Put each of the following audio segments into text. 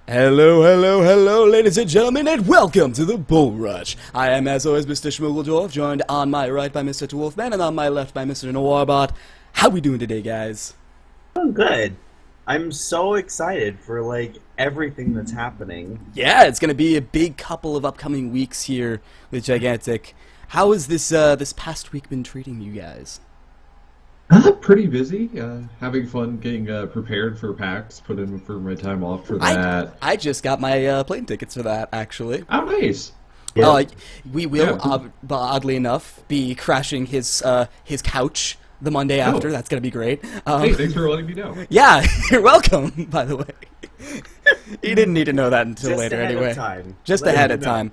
Hello, hello, hello, ladies and gentlemen, and welcome to the Bull Rush. I am, as always, Mr. Schmoogledorf, joined on my right by Mr. Wolfman, and on my left by Mr. Noirbot. How we doing today, guys? I'm good. I'm so excited for, everything that's happening. Yeah, it's gonna be a big couple of upcoming weeks here with Gigantic. How has this past week been treating you guys? Pretty busy. Having fun getting prepared for PAX. Put in for my time off for that. I just got my plane tickets for that, actually. Oh, nice. Yeah. We will, Yeah. oddly enough, be crashing his couch the Monday after. Oh. That's gonna be great. Hey, thanks for letting me know. Yeah, you're welcome, by the way. You didn't need to know that until Just later, ahead anyway. of time. Just Let ahead me of know. time.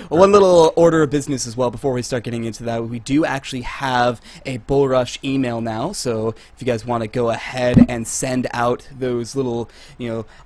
One little order of business as well before we start getting into that. We do actually have a Bull Rush email now, so if you guys want to go ahead and send out those little,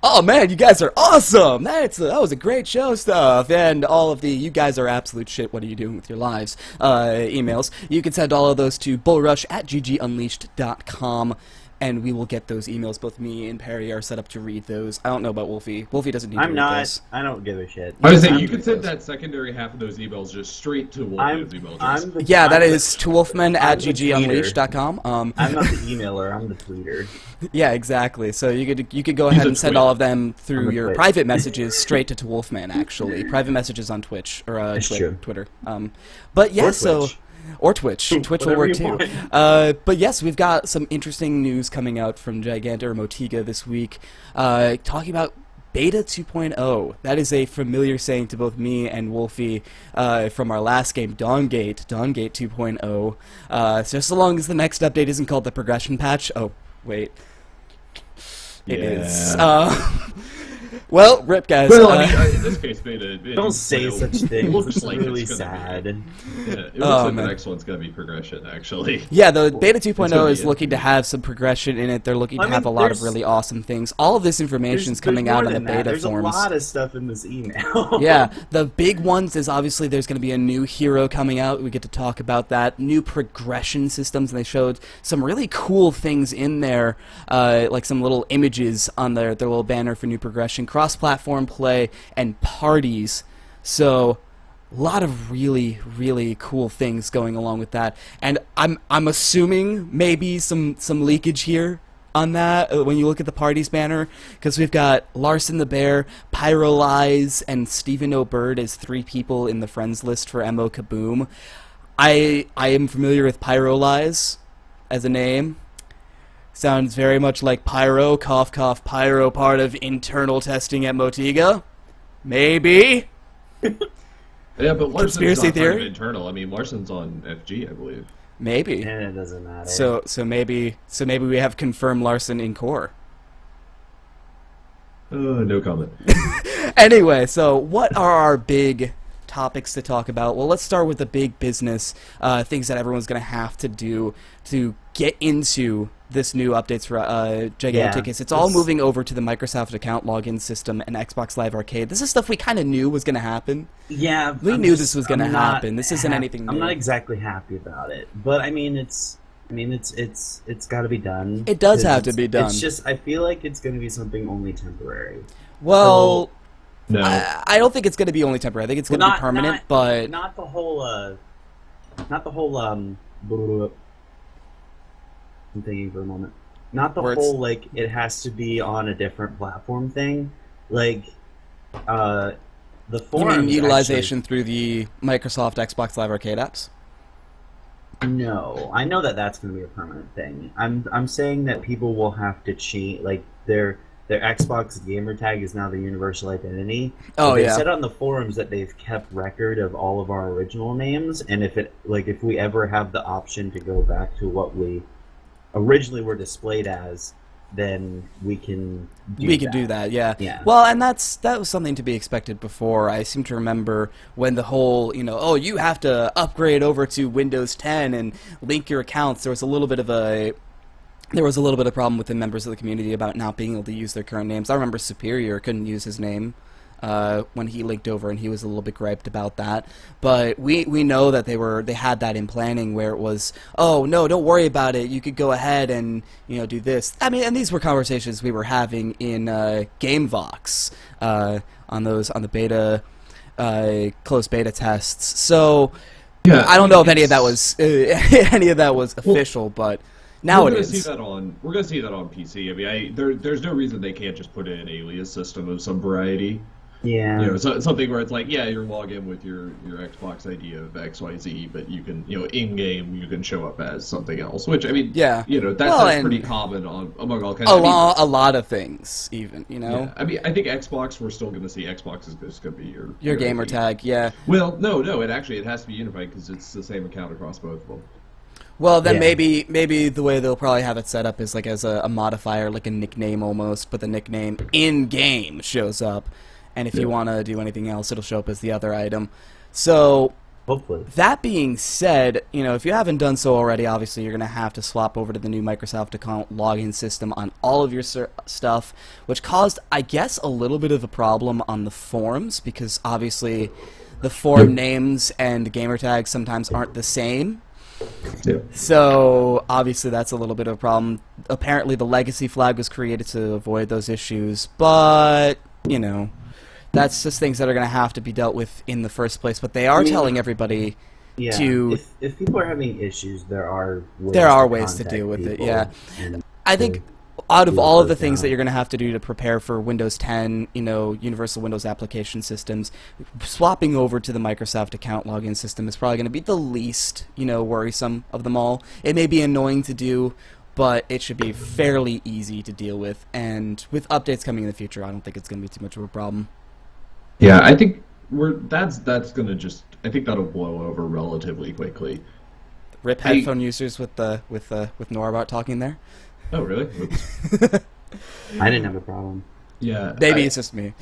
oh man, you guys are awesome! That was a great show stuff, and all of the you guys are absolute shit, what are you doing with your lives, emails. You can send all of those to bullrush@ggunleashed.com. And we will get those emails. Both me and Perry are set up to read those. I don't know about Wolfie. Wolfie doesn't need to I'm read not. those. I don't give a shit. I was saying you I'm- could send that secondary half of those emails just straight to Wolfman's email address. I'm the, Yeah, that I'm the- is to wolfman at I'm the ggunleashed.com. I'm not the emailer. I'm the tweeter. Yeah, exactly. So you could go ahead a and send twit. all of them I'm through a your twit. private messages straight to Wolfman. Actually, private messages on Twitch or That's true. Twitter. But yeah, Or so. Twitch. Or Twitch. Twitch will Whatever work you too. want. But yes, we've got some interesting news coming out from Gigantic or Motiga this week, talking about Beta 2.0. That is a familiar saying to both me and Wolfie from our last game, Dawngate 2.0. So just so long as the next update isn't called the progression patch. Oh, wait. It is. Well, rip, guys. Well, I mean, in this case, Beta. Don't say such things. Looks It's like really it's gonna sad. Be, yeah, it looks Oh, like man. the next one's gonna be progression, actually. Yeah, the Beta It's 2.0 gonna is be looking to have some progression in it. They're looking to I mean, have a lot of there's- really awesome things. All of this information is coming There's out more on the than that. beta There's forums. a lot of stuff in this email. Yeah, the big ones is obviously there's going to be a new hero coming out. We get to talk about that. New progression systems, and they showed some really cool things in there, like some little images on their little banner for new progression, cross-platform play, and parties. So a lot of really, really cool things going along with that. And I'm assuming maybe some leakage here on that when you look at the parties banner, because we've got Larson the Bear, Pyrolyze, and Stephen O'Bird as three people in the friends list for MO Kaboom. I am familiar with Pyrolyze as a name. Sounds very much like Pyro, cough cough, Pyro, part of internal testing at Motiga. Maybe. Yeah, but Larson's Conspiracy not part of theory? internal. I mean, Larson's on FG, I believe. Maybe. And it doesn't matter. So maybe we have confirmed Larson in core. No comment. Anyway, so what are our big topics to talk about? Well, let's start with the big business things that everyone's going to have to do to get into this new updates for Gigantic. Yeah, It's all this- moving over to the Microsoft account login system and Xbox Live Arcade. This is stuff we kind of knew was going to happen. Yeah, We I'm knew just- this was gonna I'm not happen. This isn't anything I'm new. not exactly happy about it, but I mean, it's got to be done. It does 'Cause have to it's- be done. It's just I feel like it's going to be something only temporary. Well, No. I don't think it's going to be only temporary. I think it's going to be permanent, but not the whole blah, blah, blah. I'm thinking for a moment. Not the Where it's- whole like it has to be on a different platform thing. Like the you forums mean utilization through the Microsoft Xbox Live Arcade apps? No, I know that that's going to be a permanent thing. I'm saying that people will have to change, like their Xbox gamer tag is now the universal identity. Oh, They yeah. said on the forums that they've kept record of all of our original names, and if we ever have the option to go back to what we originally were displayed as, then we can do that, yeah. Yeah. Well, and that was something to be expected before. I seem to remember when the whole, oh, you have to upgrade over to Windows 10 and link your accounts. There was a little bit of problem with the members of the community about not being able to use their current names. I remember Superior couldn't use his name when he leaked over, and he was a little bit griped about that. But we know that they had that in planning, where it was, oh no, don't worry about it. You could go ahead and do this. I mean, and these were conversations we were having in GameVox on the beta closed beta tests. So Yeah, I don't know if any of that was official, but now it is. We're gonna see that on PC. I mean, there's no reason they can't just put in an alias system of some variety. Yeah. Something where it's like, yeah, you log in with your Xbox ID of XYZ, but you can, in game you can show up as something else. Which, I mean, Yeah. That's pretty common among all kinds A of people. a lot of things, even. Yeah. I mean, I think Xbox, we're still going to see Xbox is just going to be Your gamer tag, yeah. Well, no, it has to be unified because it's the same account across both of them. Well, then Yeah. maybe the way they'll probably have it set up is like as a modifier, like a nickname almost, but the nickname in game shows up, and if you want to do anything else, it'll show up as the other item. So Hopefully. that being said, if you haven't done so already, obviously you're going to have to swap over to the new Microsoft account login system on all of your stuff, which caused, I guess, a little bit of a problem on the forums, because obviously the forum names and gamer tags sometimes aren't the same. Yeah. So obviously that's a little bit of a problem. Apparently the legacy flag was created to avoid those issues, but that's just things that are going to have to be dealt with in the first place. But they are telling everybody Yeah. to. If people are having issues, there are ways to deal with it. people Yeah, and I think to out of deal all of with the things that. that you're going to have to do to prepare for Windows 10, Universal Windows application systems, swapping over to the Microsoft account login system is probably going to be the least, worrisome of them all. It may be annoying to do, but it should be fairly easy to deal with. And with updates coming in the future, I don't think it's going to be too much of a problem. Yeah, I think that's gonna I think that'll blow over relatively quickly. Rip headphone users with Norbert talking there. Oh, really? I didn't have a problem. Yeah. Maybe it's just me.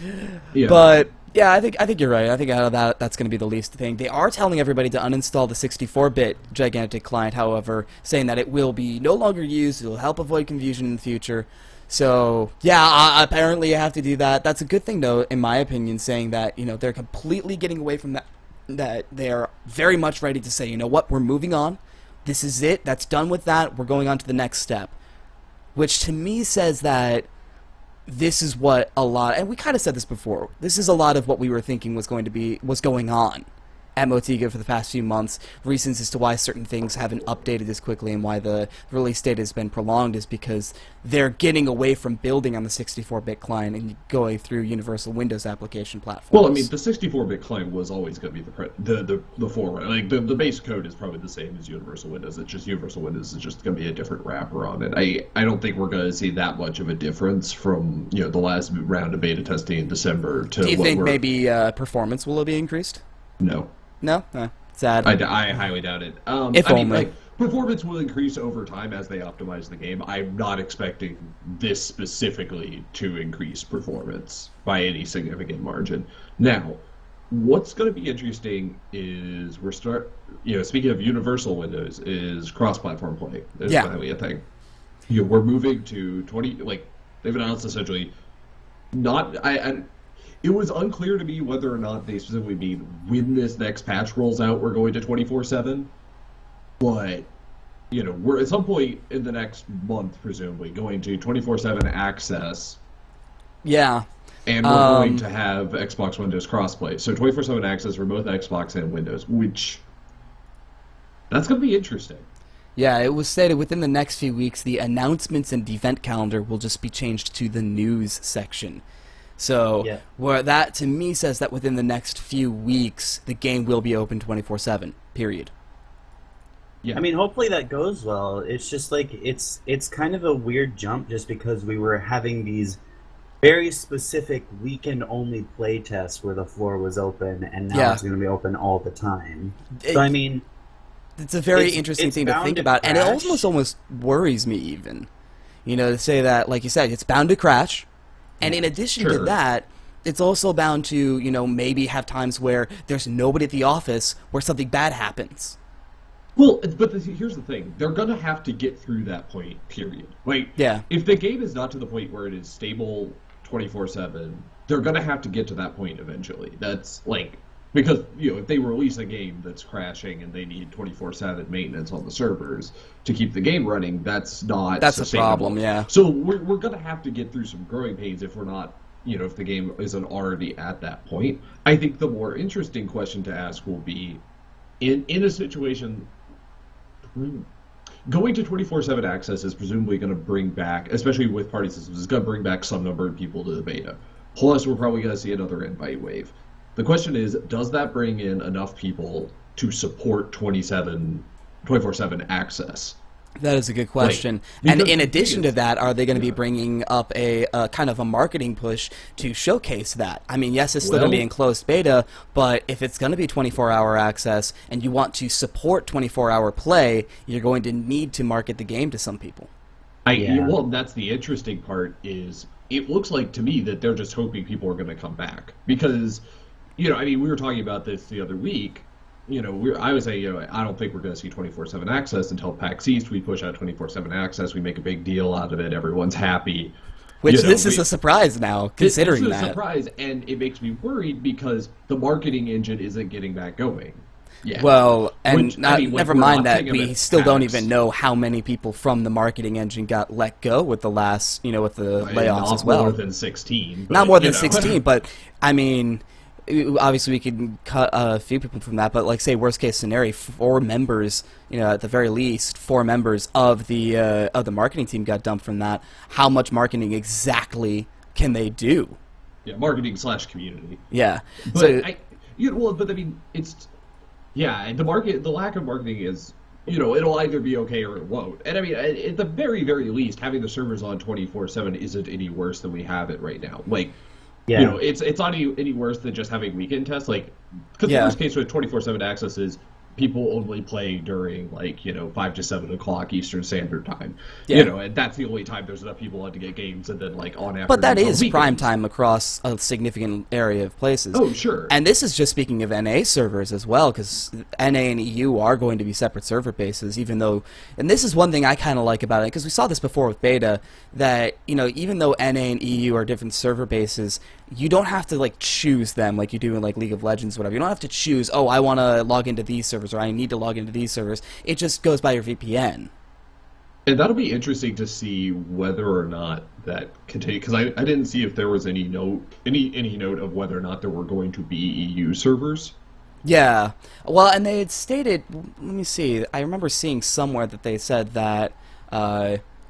Yeah. But yeah, I think you're right. I think out of that's going to be the least thing. They are telling everybody to uninstall the 64-bit gigantic client, however, saying that it will be no longer used. It will help avoid confusion in the future. So yeah, apparently you have to do that. That's a good thing, though, in my opinion, saying that they're completely getting away from that. That they are very much ready to say, you know what, we're moving on. This is it. That's done with that. We're going on to the next step. Which to me says that this is what a lot, and we kind of said this before, this is a lot of what we were thinking was going on at Motiga for the past few months. Reasons as to why certain things haven't updated as quickly and why the release date has been prolonged is because they're getting away from building on the 64-bit client and going through Universal Windows application platforms. Well, I mean, the 64-bit client was always going to be the forerunner. Like the base code is probably the same as Universal Windows. It's just Universal Windows is just going to be a different wrapper on it. I don't think we're going to see that much of a difference from the last round of beta testing in December to. Do you think maybe performance will be increased? No. No? Sad. I highly doubt it. If only. Performance will increase over time as they optimize the game. I'm not expecting this specifically to increase performance by any significant margin. Now, what's going to be interesting is speaking of Universal Windows, is cross-platform play. Is finally a thing. We're moving to 20. They've announced essentially. It was unclear to me whether or not they specifically mean when this next patch rolls out, we're going to 24/7. But, we're at some point in the next month, presumably, going to 24/7 access. Yeah. And we're going to have Xbox Windows crossplay. So 24/7 access for both Xbox and Windows, which that's going to be interesting. Yeah, it was stated within the next few weeks, the announcements and event calendar will just be changed to the news section. So, where that to me says that within the next few weeks, the game will be open 24/7. Period. Yeah. I mean, hopefully that goes well. It's just it's kind of a weird jump just because we were having these very specific weekend-only play tests where the floor was open, and now it's going to be open all the time. So I mean, it's a very interesting thing to think about, and it almost worries me even. To say that, like you said, it's bound to crash. And in addition to that, it's also bound to, maybe have times where there's nobody at the office where something bad happens. Well, but here's the thing. They're going to have to get through that point, period. If the game is not to the point where it is stable 24/7, they're going to have to get to that point eventually. That's like, because, you know, if they release a game that's crashing and they need 24/7 maintenance on the servers to keep the game running, that's not That's a sustainable. problem, yeah. So we're going to have to get through some growing pains if we're not, you know, if the game isn't already at that point. I think the more interesting question to ask will be, in a situation, going to 24/7 access is presumably going to bring back, especially with party systems, is going to bring back some number of people to the beta. Plus, we're probably going to see another invite wave. The question is, does that bring in enough people to support 24/7 access? That is a good question. Like, and because in the addition thing to is- that, are they going to be Yeah. bringing up a kind of a marketing push to showcase that? I mean, yes, it's still going to be Well- in closed beta, but if it's going to be 24-hour access and you want to support 24-hour play, you're going to need to market the game to some people. Yeah. Well, that's the interesting part. Is it looks like to me that they're just hoping people are going to come back because, you know, I mean, we were talking about this the other week. You know, I was saying, you know, I don't think we're going to see 24/7 access until PAX East. We push out 24/7 access. We make a big deal out of it. Everyone's happy. Which You know, this is a surprise now, considering this is a that. surprise, and it makes me worried because the marketing engine isn't getting back going. Yeah. Well, and Which, I mean, like, never we're mind not that thinking of we it still don't PAX. even know how many people from the marketing engine got let go with the last, you know, with the layoffs Not as well. more than 16. Not but, more you than know. 16, but I mean, obviously we could cut a few people from that, but like say worst case scenario, 4 members, you know, at the very least, 4 members of the marketing team got dumped from that. How much marketing exactly can they do? Yeah, marketing/community. Yeah. But So but I mean, it's yeah, the lack of marketing is, you know, it'll either be okay or it won't. And I mean, at the very, very least, having the servers on 24/7 isn't any worse than we have it right now. Like, Yeah. you know, it's not any worse than just having weekend tests. Like, because Yeah. the worst case with 24/7 access is people only play during, like, you know, 5 to 7 o'clock Eastern Standard Time. Yeah. You know, and that's the only time there's enough people on to get games, and then, like, on after. but that is prime time across a significant area of places. Oh, sure. And this is just speaking of NA servers as well, because NA and EU are going to be separate server bases, even though, and this is one thing I kind of like about it, because we saw this before with beta, that, you know, even though NA and EU are different server bases, you don't have to, like, choose them like you do in, like, League of Legends or whatever. You don't have to choose, oh, I want to log into these servers, or I need to log into these servers. It just goes by your VPN. And that'll be interesting to see whether or not that continue, because I didn't see if there was any note of whether or not there were going to be EU servers. Yeah. Well, and they had stated, let me see, I remember seeing somewhere that they said that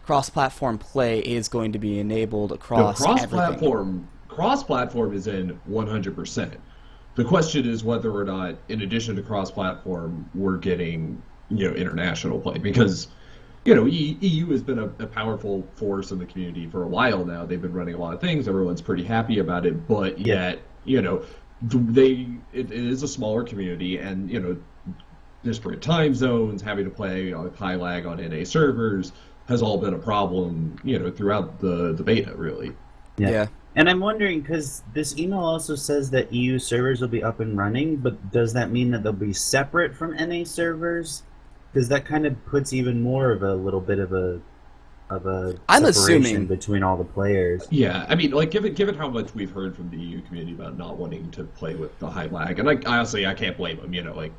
cross-platform play is going to be enabled The across everything. cross-platform is in 100%. The question is whether or not, in addition to cross-platform, we're getting, you know, international play, because, you know, EU has been a powerful force in the community for a while now. They've been running a lot of things. Everyone's pretty happy about it, but yet, you know, it is a smaller community, and, you know, disparate time zones, having to play on high lag on NA servers has all been a problem, you know, throughout the beta, really. Yeah. And I'm wondering, because this email also says that EU servers will be up and running, but does that mean that they'll be separate from NA servers? Because that kind of puts even more of a little bit of a I'm separation assuming- between all the players. Yeah, I mean, like, given how much we've heard from the EU community about not wanting to play with the high lag, and honestly, I can't blame them. You know, like,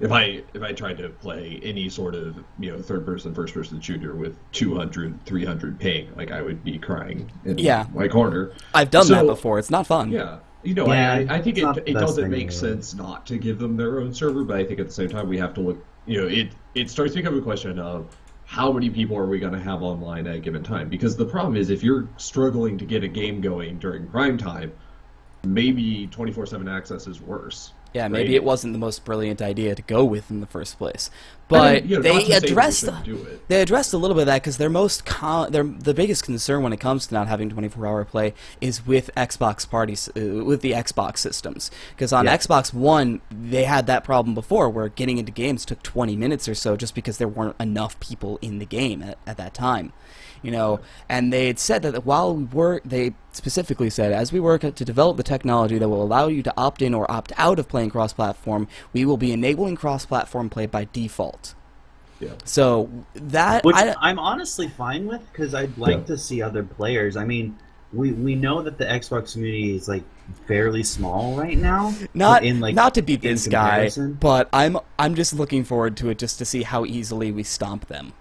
if I tried to play any sort of, you know, third-person, first-person shooter with 200, 300 ping, like, I would be crying in Yeah. my corner. I've done that So- before. It's not fun. Yeah. You know, Yeah, I think it's not the it best doesn't thing make in the sense not to give them their own server, but I think at the same time we have to look, you know, it starts to become a question of how many people are we going to have online at a given time? Because the problem is, if you're struggling to get a game going during prime time, maybe 24/7 access is worse. Yeah, maybe right? it wasn't the most brilliant idea to go with in the first place. I But mean, you know, not they to say that we addressed shouldn't do it. they addressed a little bit of that, because their the biggest concern when it comes to not having 24-hour play is with Xbox parties, with the Xbox systems. Because on Yeah. Xbox One, they had that problem before, where getting into games took 20 minutes or so, just because there weren't enough people in the game at that time. You know, and they had said that they specifically said, as we work to develop the technology that will allow you to opt in or opt out of playing cross-platform, we will be enabling cross-platform play by default. Yeah. So that Which I'm honestly fine with, because I'd like Yeah. to see other players. I mean, we know that the Xbox community is like fairly small right now. Not in like not to beat in this guy, comparison. but I'm just looking forward to it just to see how easily we stomp them.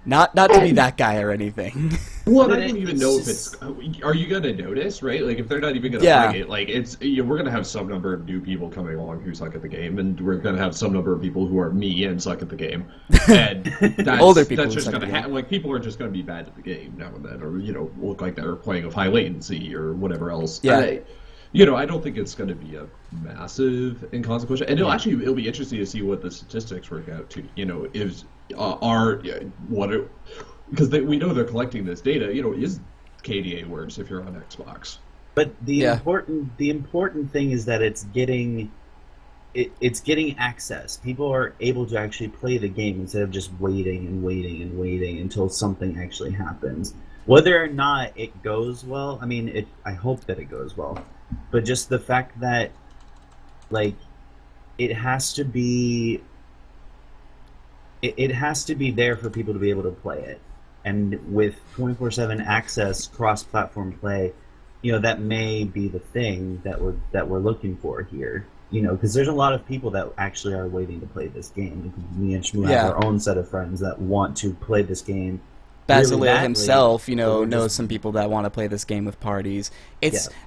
Not to be that guy or anything. Well, But I don't even it's know just- if it's. Are you gonna notice, right? Like, if they're not even gonna Yeah. play it, like it's we're gonna have some number of new people coming along who suck at the game, and we're gonna have some number of people who are me and suck at the game, and that's, Older people that's who just suck at gonna the happen. Like, people are just gonna be bad at the game now and then, or look like they're playing with high latency or whatever else. Yeah. I don't think it's going to be a massive inconsequential, and it'll be interesting to see what the statistics work out to. Because we know they're collecting this data. Is KDA worse if you're on Xbox? But the Yeah. important thing is that it's getting access. People are able to actually play the game instead of just waiting and waiting and waiting until something actually happens. Whether or not it goes well, I mean, I hope that it goes well. But just the fact that, like, it has to be there for people to be able to play it. And with 24/7 access, cross-platform play, that may be the thing that we're looking for here. Because there's a lot of people that actually are waiting to play this game. Me and Shmoo Yeah. have our own set of friends that want to play this game. Basilio really badly, himself, but we're knows just- some people that want to play this game with parties.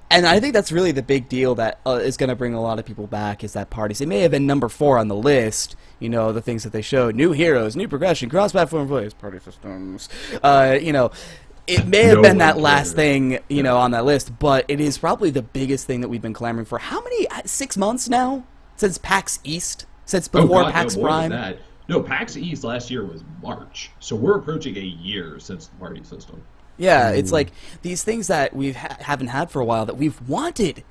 And I think that's really the big deal that is going to bring a lot of people back is that parties. It may have been number 4 on the list, the things that they showed: new heroes, new progression, cross-platform plays, party systems. It may have No been one that last cares. thing, on that list, but it is probably the biggest thing that we've been clamoring for. How many? 6 months now since PAX East, since before PAX no, more Prime. than that. No, PAX East last year was March, so we're approaching a year since the party system. Yeah, it's like these things that we haven't had for a while that we've wanted.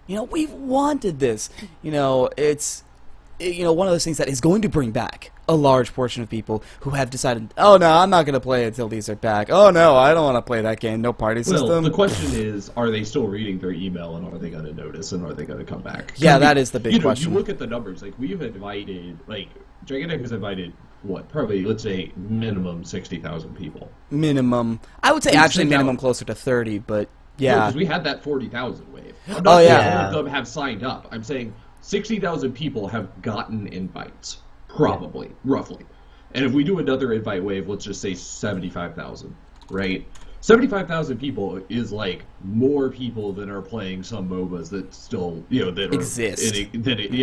We've wanted this. It's one of those things that is going to bring back a large portion of people who have decided, oh no, I'm not going to play it until these are back. Oh no, I don't want to play that game. No party Well, system. the question is, are they still reading their email, and are they going to notice, and are they going to come back? Yeah, that is the big You question. look at the numbers. Like, we've invited, Gigantic has invited, probably, let's say, minimum 60,000 people. Minimum. I would say We've actually sent out- minimum closer to 30, but yeah. Because we had that 40,000 wave. I'm Oh, not saying yeah. all of them have signed up. I'm saying 60,000 people have gotten invites, probably, roughly. And if we do another invite wave, let's just say 75,000, right? 75,000 people is like more people than are playing some MOBAs that still, that are Exist.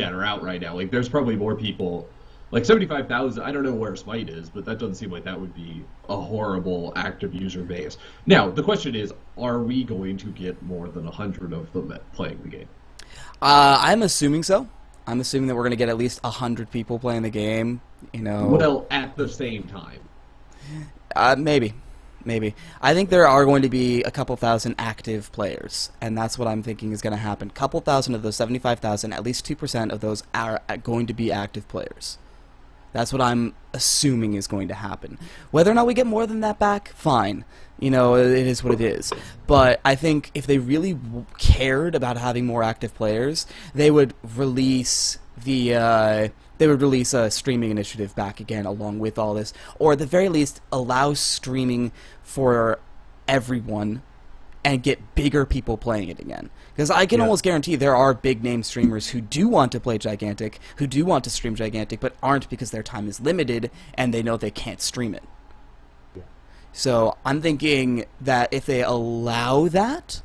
are out right now. Like, there's probably more people. Like 75,000, I don't know where Smite is, but that doesn't seem like that would be a horrible active user base. Now, the question is, are we going to get more than 100 of them playing the game? I'm assuming so. I'm assuming that we're going to get at least 100 people playing the game. Well, at the same time. Maybe. I think there are going to be a couple thousand active players, and that's what I'm thinking is going to happen. Couple thousand of those 75,000, at least 2% of those are going to be active players. That's what I'm assuming is going to happen. Whether or not we get more than that back, fine. It is what it is. But I think if they really cared about having more active players, they would release a streaming initiative back again along with all this, or at the very least allow streaming for everyone and get bigger people playing it again. Because I can almost guarantee there are big name streamers who do want to play Gigantic, who do want to stream Gigantic, but aren't because their time is limited and they know they can't stream it. So I'm thinking that if they allow that,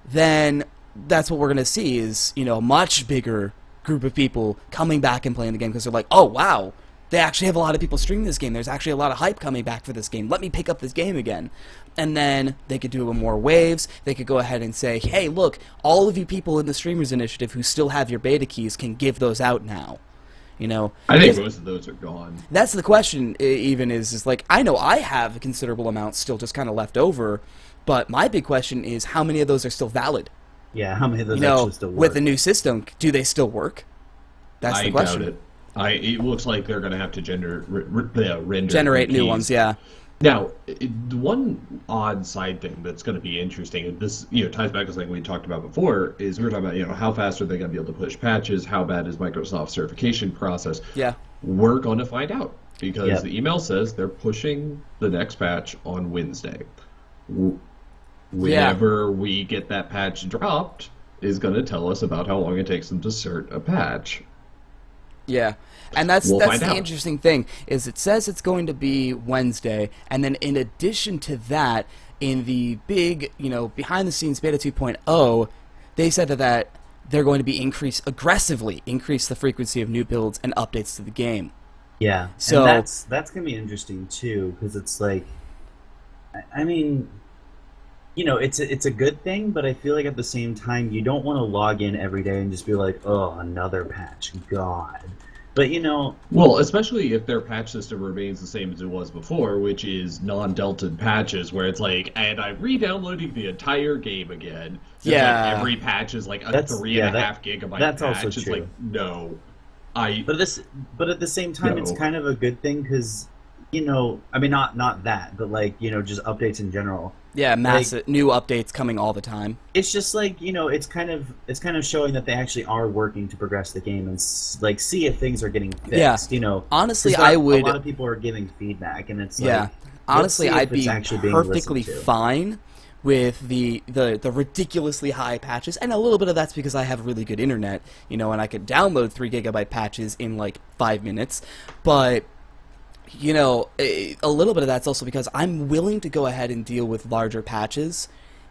then that's what we're going to see is, a much bigger group of people coming back and playing the game because they're like, oh, wow, they actually have a lot of people streaming this game. There's actually a lot of hype coming back for this game. Let me pick up this game again. And then they could do it with more waves. They could go ahead and say, hey, look, all of you people in the Streamers Initiative who still have your beta keys can give those out now. I think most of those are gone. That's the question, even, is like, I know I have a considerable amount still just kind of left over, but my big question is how many of those are still valid? Yeah, how many of those actually still work? With the new system, do they still work? That's the question. I doubt it. It looks like they're going to have to render Generate new keys. ones, yeah. Now, the one odd side thing that's going to be interesting, and this ties back to something we talked about before, is we were talking about how fast are they going to be able to push patches, how bad is Microsoft's certification process. Yeah. We're going to find out because Yep. the email says they're pushing the next patch on Wednesday. whenever we get that patch dropped is going to tell us about how long it takes them to cert a patch. Yeah, and that's We'll find the out. interesting thing, is it says it's going to be Wednesday, and then in addition to that, in the big, behind-the-scenes Beta 2.0, they said that they're going to be aggressively increase the frequency of new builds and updates to the game. Yeah, So- and that's gonna be interesting too, because it's like, I mean, it's a good thing, but I feel like at the same time you don't want to log in every day and just be like, oh, another patch, God. But Well, especially if their patch system remains the same as it was before, which is non-delted patches, where it's like, and I'm re-downloading the entire game again. It's Yeah. like every patch is like a That's- 3.5 yeah, gigabyte that's patch. also It's true. like, no. but at the same time, it's No. kind of a good thing because I mean, not that, but like just updates in general. Yeah, massive new updates coming all the time. It's just like it's kind of showing that they actually are working to progress the game and like see if things are getting fixed. Yeah. Honestly, 'Cause I would. A lot of people are giving feedback, and it's Yeah, like, honestly, let's see if I'd it's be actually being perfectly listened to. fine with the ridiculously high patches, and a little bit of that's because I have really good internet, and I could download 3 gigabyte patches in like 5 minutes, but a little bit of that's also because I'm willing to go ahead and deal with larger patches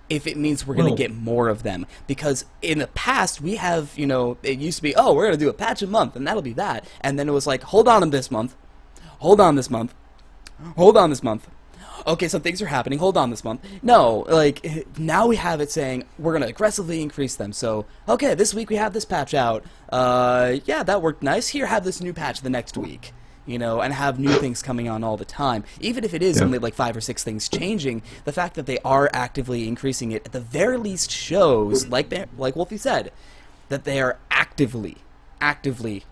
if it means we're going Well- to get more of them. Because in the past, we have, it used to be, oh, we're going to do a patch a month, and that'll be that. And then it was like, hold on this month. Hold on this month. Hold on this month. Okay, some things are happening. Hold on this month. No, like, now we have it saying we're going to aggressively increase them. So, okay, this week we have this patch out. Yeah, that worked nice. Here, have this new patch the next week. And have new things coming on all the time. Even if it is Yeah. only like 5 or 6 things changing, the fact that they are actively increasing it at the very least shows, like Wolfie said, that they are actively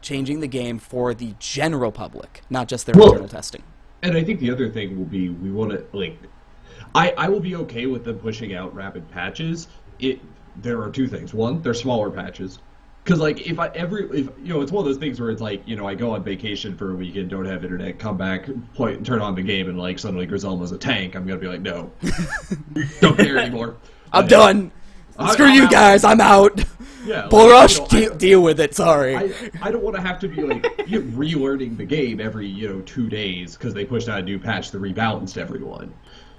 changing the game for the general public, not just their internal testing. And I think the other thing will be we want to like, I will be okay with them pushing out rapid patches. There are two things. One, they're smaller patches. Because like if it's one of those things where it's like I go on vacation for a weekend, don't have internet, come back, turn on the game, and like suddenly Griselma's a tank. I'm gonna be like, no, don't care anymore. I'm done. Screw I'm you out. guys. I'm out. Yeah, Bull like, Rush, I- deal with it. Sorry. I don't want to have to be like relearning the game every 2 days because they pushed out a new patch that rebalanced everyone.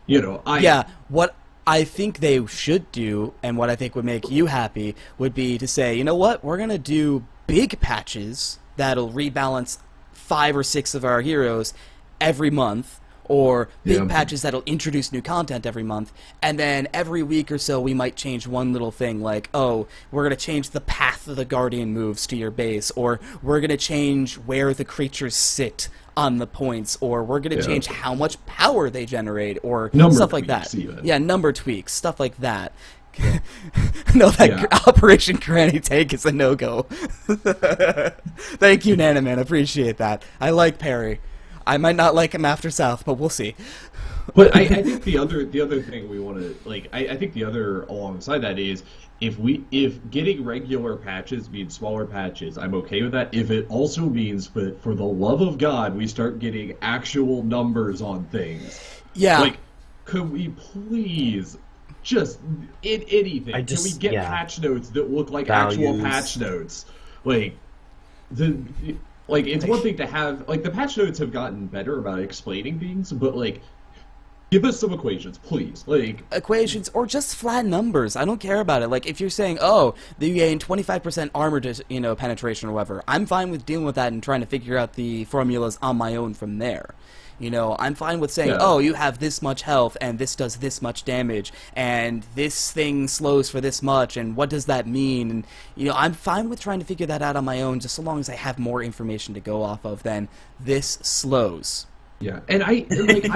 Yeah, what I think they should do, and what I think would make you happy, would be to say, you know what, we're going to do big patches that'll rebalance 5 or 6 of our heroes every month, or big Yeah. patches that'll introduce new content every month, and then every week or so we might change one little thing, like, oh, we're going to change the path of the Guardian moves to your base, or we're going to change where the creatures sit on the points, or we're going to Yeah. change how much power they generate, or Number stuff like tweaks that. even. Yeah, number tweaks, stuff like that. No, that Yeah. Operation Granny Tank is a no-go. Thank you, Nanaman. Appreciate that. I like Perry. I might not like him after South, but we'll see. But I think the other thing we want to I think the other alongside that is if getting regular patches means smaller patches, I'm okay with that. If it also means that for the love of God we start getting actual numbers on things, Yeah. like could we please just in anything? Can we get yeah. patch notes that look like actual Values. patch notes? It's one thing to have the patch notes have gotten better about explaining things, but give us some equations, please. Equations or just flat numbers. I don't care about it. Like if you're saying, oh, you gain 25% armor penetration or whatever, I'm fine with dealing with that and trying to figure out the formulas on my own from there. I'm fine with saying, Yeah. oh, you have this much health, and this does this much damage, and this thing slows for this much, and what does that mean? And, I'm fine with trying to figure that out on my own, just so long as I have more information to go off of than this slows. Yeah, and I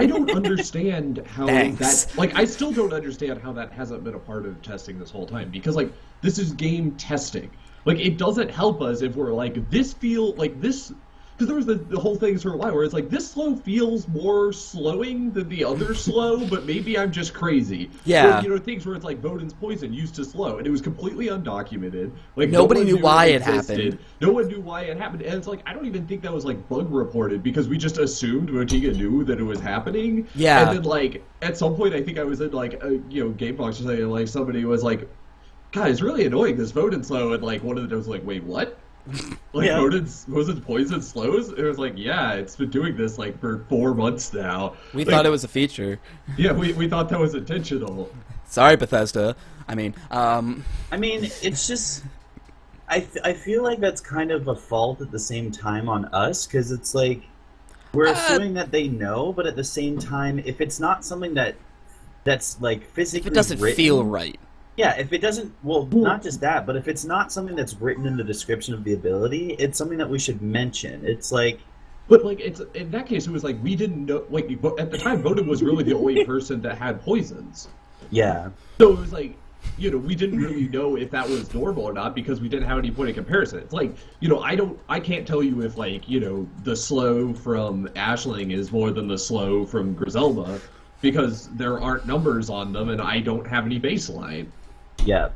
don't understand how Thanks. that I still don't understand how that hasn't been a part of testing this whole time, because this is game testing. It doesn't help us if we're this because there was the whole thing for a while where it's like, this slow feels more slowing than the other slow, but maybe I'm just crazy. Yeah. Or, you know, things where it's like Voden's poison used to slow, and it was completely undocumented. Like Nobody no one knew why it existed. happened. No one knew why it happened, and it's like, I don't even think that was like bug reported, because we just assumed Motiga knew that it was happening. Yeah. And then like at some point, I think I was in like a, you know, Gamebox or something, and like somebody was like, "God, it's really annoying this Voden slow," and like one of them was like, "Wait, what?" Like Yeah. Voden's poison slows? It was like, yeah, it's been doing this like for 4 months now. We Like, thought it was a feature. yeah, we thought that was intentional. Sorry, Bethesda. I mean, it's just I feel like that's kind of a fault at the same time on us, because it's like we're assuming that they know, but at the same time, if it's not something that's like physically if it doesn't written, feel right. yeah, if it doesn't, well, not just that, but if it's not something that's written in the description of the ability, it's something that we should mention. It's like, But like, it's in that case, it was like we didn't know. Like at the time, Voden was really the only person that had poisons. yeah, So it was like, you know, we didn't really know if that was normal or not because we didn't have any point of comparison. It's like, you know, I can't tell you if like, you know, the slow from Ashling is more than the slow from Griselda because there aren't numbers on them and I don't have any baseline. yeah.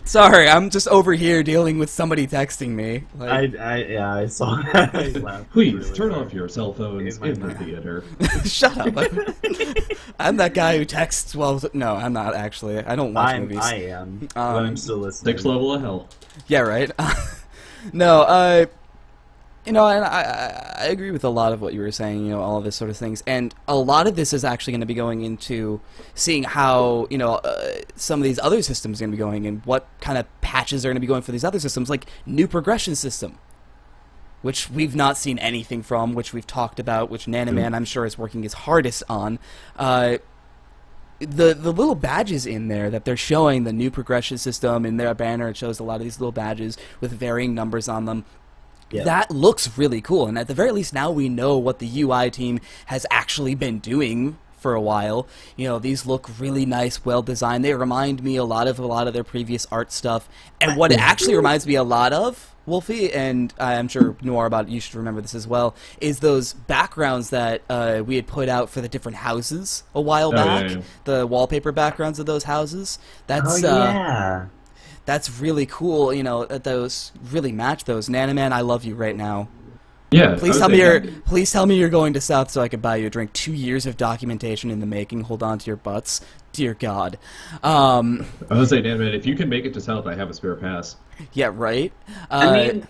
Sorry, I'm just over here dealing with somebody texting me. Like, I saw that. I laughed Please really turn hard. off your cell phones In my in the mind. theater. shut up. I'm that guy who texts while... No, I'm not, actually. I don't watch movies. I am, but I'm still listening. 6th level of hell. Yeah, right? No, you know, and I agree with a lot of what you were saying, you know, all of this sort of things. And a lot of this is actually going to be going into seeing how, you know, some of these other systems are going to be going and what kind of patches are going to be going for these other systems, like new progression system, which we've not seen anything from, which we've talked about, which Nanoman, I'm sure, is working his hardest on. The little badges in there that they're showing, the new progression system, in their banner, it shows a lot of these little badges with varying numbers on them. Yeah. That looks really cool, and at the very least now we know what the UI team has actually been doing for a while. You know, these look really nice, well designed. They remind me a lot of their previous art stuff. And what it actually reminds me a lot of, Wolfie, and I'm sure Noir about it, you should remember this as well, is those backgrounds that we had put out for the different houses a while back. yeah. The wallpaper backgrounds of those houses. That's Oh yeah. that's really cool, you know, that those really match those. Nanoman, I love you right now. Yeah. Please tell me you're going to South so I can buy you a drink. 2 years of documentation in the making. Hold on to your butts. Dear God. I was saying, man, if you can make it to South, I have a spare pass. Yeah, right? I mean,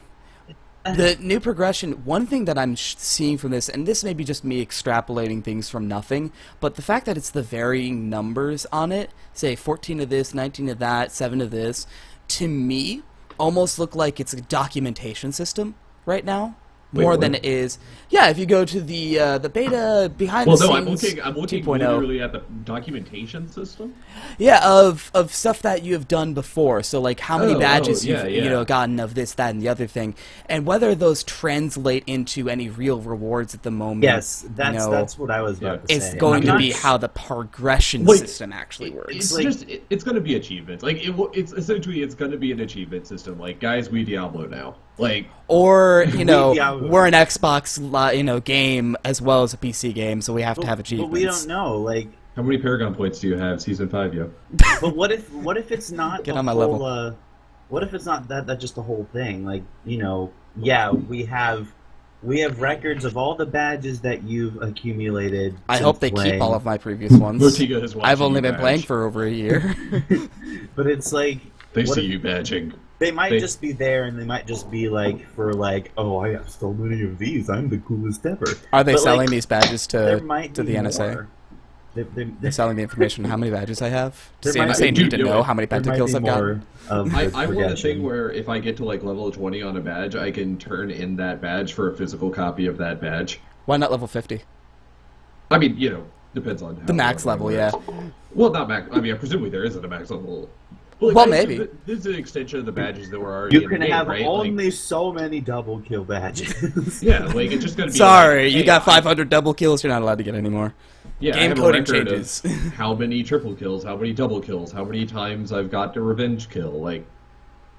The new progression, one thing that I'm seeing from this, and this may be just me extrapolating things from nothing, but the fact that it's the varying numbers on it, say 14 of this, 19 of that, 7 of this, to me, almost look like it's a documentation system right now. Wait, More what? than it is. Yeah, if you go to the beta behind Well, the no, scenes I'm looking 2.0. literally at the documentation system. Yeah, of stuff that you have done before. So like how many Oh, badges yeah, you've yeah. you know gotten of this, that, and the other thing, and whether those translate into any real rewards at the moment. yes, that's you know, that's what I was about to It's say. going I'm to not be s- how the progression Wait, system actually works. It's like- just it's going to be achievements. Like it's essentially it's going to be an achievement system. Like guys, we Diablo now. Like Or you know, Yeah, we're an Xbox game as well as a PC game, so we have to have But achievements. we don't know, like. how many Paragon points do you have? Season 5, yo. But what if it's not Get the on my whole, level. what if it's not that just the whole thing? Like, you know, yeah, we have records of all the badges that you've accumulated. I since hope they playing. keep all of my previous ones. Vertigo is watching I've only you been badge. playing for over a year. But it's like They what see if- you badging. they might they- just be there, and they might just be like for like, oh, I have so many of these. I'm the coolest ever. Are they But, selling like, these badges There to might the be NSA? more. They're selling the information on how many badges I have? Does the There might NSA be- need to do know it. how many There might pentakills be I've got? more of I the want a progression. thing where if I get to like level 20 on a badge, I can turn in that badge for a physical copy of that badge. Why not level 50? I mean, you know, depends on how The max level, yeah. Well, not max. I mean, presumably there isn't a max level. Well, maybe. This is an extension of the badges that were already You in can the game, have right? only so many double kill badges. Yeah, like it's just gonna be. Sorry, like, you hey, got 500 double kills. You're not allowed to get any more. Yeah, Game I have coding a record changes. of how many triple kills, how many double kills, how many times I've got a revenge kill. Like,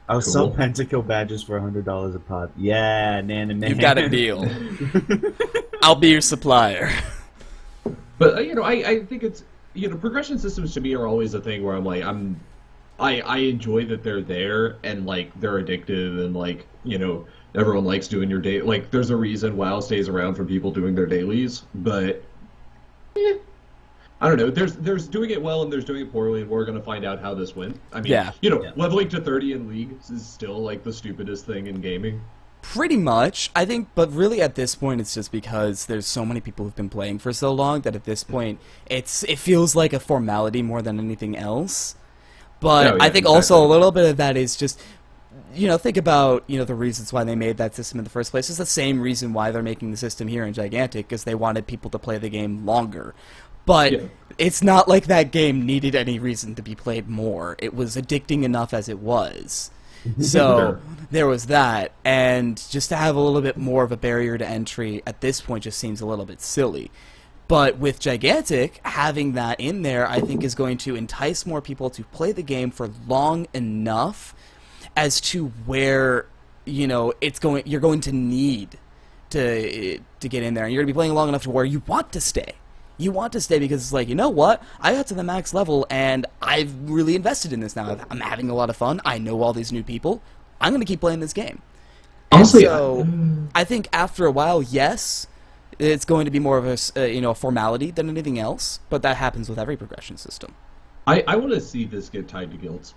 I'll sell Cool. Pentakill badges for $100 a pop. Yeah, Nana man. You've got a deal. I'll be your supplier. But I think it's progression systems to me are always a thing where I'm like I enjoy that they're there and like they're addictive and like everyone likes doing your day. Like there's a reason WoW stays around for people doing their dailies, but I don't know. There's doing it well and there's doing it poorly, and we're gonna find out how this went. I mean, Yeah. leveling to 30 in League is still like the stupidest thing in gaming. Pretty much, I think, but really at this point it's just because there's so many people who've been playing for so long that at this point it feels like a formality more than anything else. But Oh, yeah, I think also a exactly. little bit of that is just, think about, the reasons why they made that system in the first place. It's the same reason why they're making the system here in Gigantic, because they wanted people to play the game longer. But Yeah. it's not like that game needed any reason to be played more. It was addicting enough as it was. So Sure. there was that, and just to have a little bit more of a barrier to entry at this point just seems a little bit silly. But with Gigantic, having that in there, I think is going to entice more people to play the game for long enough as to where, you're going to need to get in there. And you're going to be playing long enough to where you want to stay. You want to stay because it's like, you know what? I got to the max level and I've really invested in this now. I'm having a lot of fun. I know all these new people. I'm going to keep playing this game. Honestly, So I think after a while, yes, it's going to be more of a formality than anything else, but that happens with every progression system. I want to see this get tied to guilds.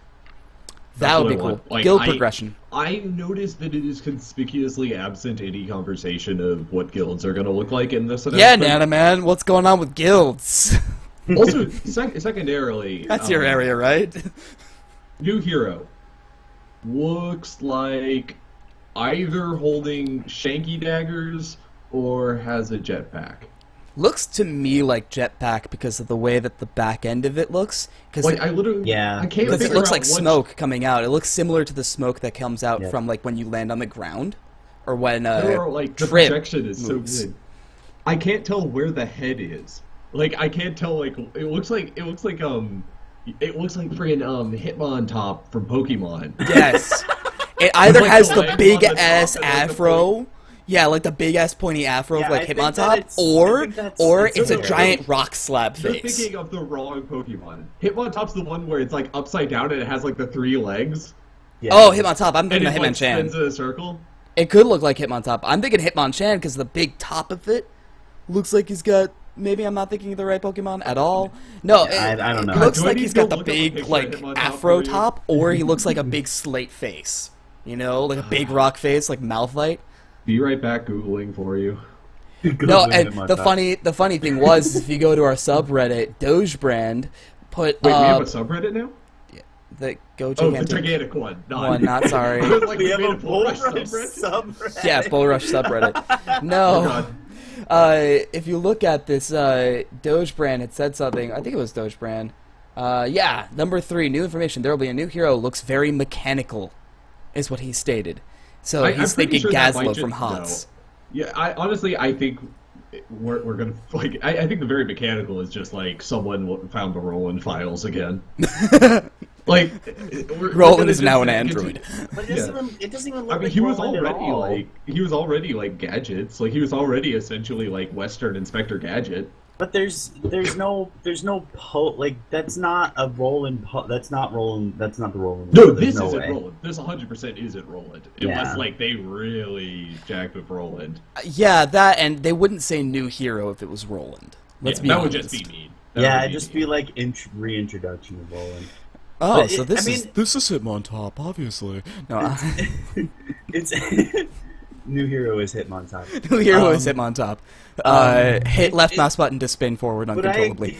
That would what be I cool. want. Like, Guild progression. I noticed that it is conspicuously absent any conversation of what guilds are going to look like in this. Yeah, announcement. Nana man, what's going on with guilds? Also, secondarily, That's your area, right? New hero looks like either holding shanky daggers or has a jetpack. Looks to me like Jetpack because of the way that the back end of it looks. Because Like I literally, Yeah. I can't it figure looks out like what- smoke coming out. It looks similar to the smoke that comes out Yeah. from like when you land on the ground, or when Or, like the Trip projection is moves. so good. I can't tell where the head is. Like I can't tell. Like it looks like friggin' Hitmontop from Pokemon. Yes. It either like has the the legs big on the top ass and, like, the afro. Yeah, like the big ass pointy afro Yeah, of like I think Hitmontop, that it's- I or think that's- it's a okay. giant rock slab You're face. thinking of the wrong Pokemon. Hitmontop's the one where it's like upside down and it has like the 3 legs. Yeah. Oh, Hitmontop. I'm And thinking it of like Hitmonchan. spins in a circle. It could look like Hitmontop. I'm thinking Hitmonchan because the big top of it looks like he's got. Maybe I'm not thinking of the right Pokemon at all. No, I don't know. It looks Do I like need he's to got the look up a big picture of like Hitmontop afro for you? top, or he looks like a big slate face. Like a big rock face, like Malphite. Be right back, googling for you. No, and the funny thing was, if you go to our subreddit, Dogebrand put Wait, we have a up subreddit now? the Go Oh, the Gigantic gigantic one. one. Not sorry. I was like, we we have made a a Bull Rush Bullrush subreddit? subreddit. Yeah, Bull Rush subreddit. Oh, No. God. If you look at this, Dogebrand had said something. I think it was Dogebrand. Yeah, number 3, new information. There will be a new hero. Looks very mechanical, is what he stated. So I'm he's pretty thinking sure that might Gazlowe from just- HOTS. no. Yeah, I think we're gonna like. I think the very mechanical is just like someone found the Roland files again. Like Roland is now an android. But Yeah. it doesn't even look I mean, like he was Roland at already all. like gadgets. Like he was already essentially like Western Inspector Gadget. But there's no like that's not a Roland that's not Roland, that's not the Roland. No, There's this no isn't way. Roland. This 100% isn't Roland. Yeah. Unless like they really jacked with Roland. Yeah, that, and they wouldn't say new hero if it was Roland. Let's Yeah, be that honest. would just be mean. That Yeah, would it'd just mean. be like reintroduction of Roland. Oh, But so I mean, this is Hitmontop, obviously. No, it's new hero is Hitmontop. new hero is Um, Hitmontop. Hit it- left it- mouse button to spin forward But uncontrollably.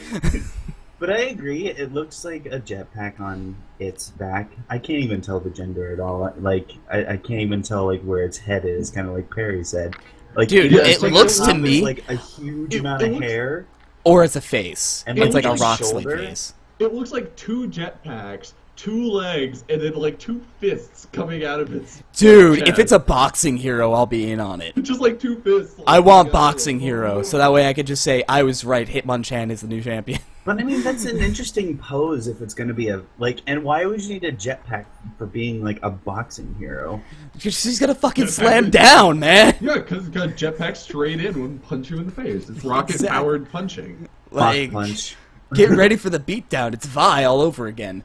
But I agree. It looks like a jetpack on its back. I can't even tell the gender at all. Like I can't even tell like where its head is. Kind of like Perry said. Like Dude, it like, looks the to top is, me- like a huge It- amount it of looks- hair. Or it's a face. And It's like like a his rock slate shoulder. face. It looks like 2 jetpacks, 2 legs and then like 2 fists coming out of its Dude, chest. if it's a boxing hero, I'll be in on it. just like 2 fists. Like, I want coming out of boxing it. hero, so that way I could just say I was right. Hitmonchan is the new champion. But I mean, that's an interesting pose if it's going to be a like. And why would you need a jetpack for being like a boxing hero? She's gonna fucking slam down, man. Yeah, because it's got jetpack straight in and punch you in the face. It's rocket-powered punching. Like, Punch. get ready for the beatdown. It's Vi all over again.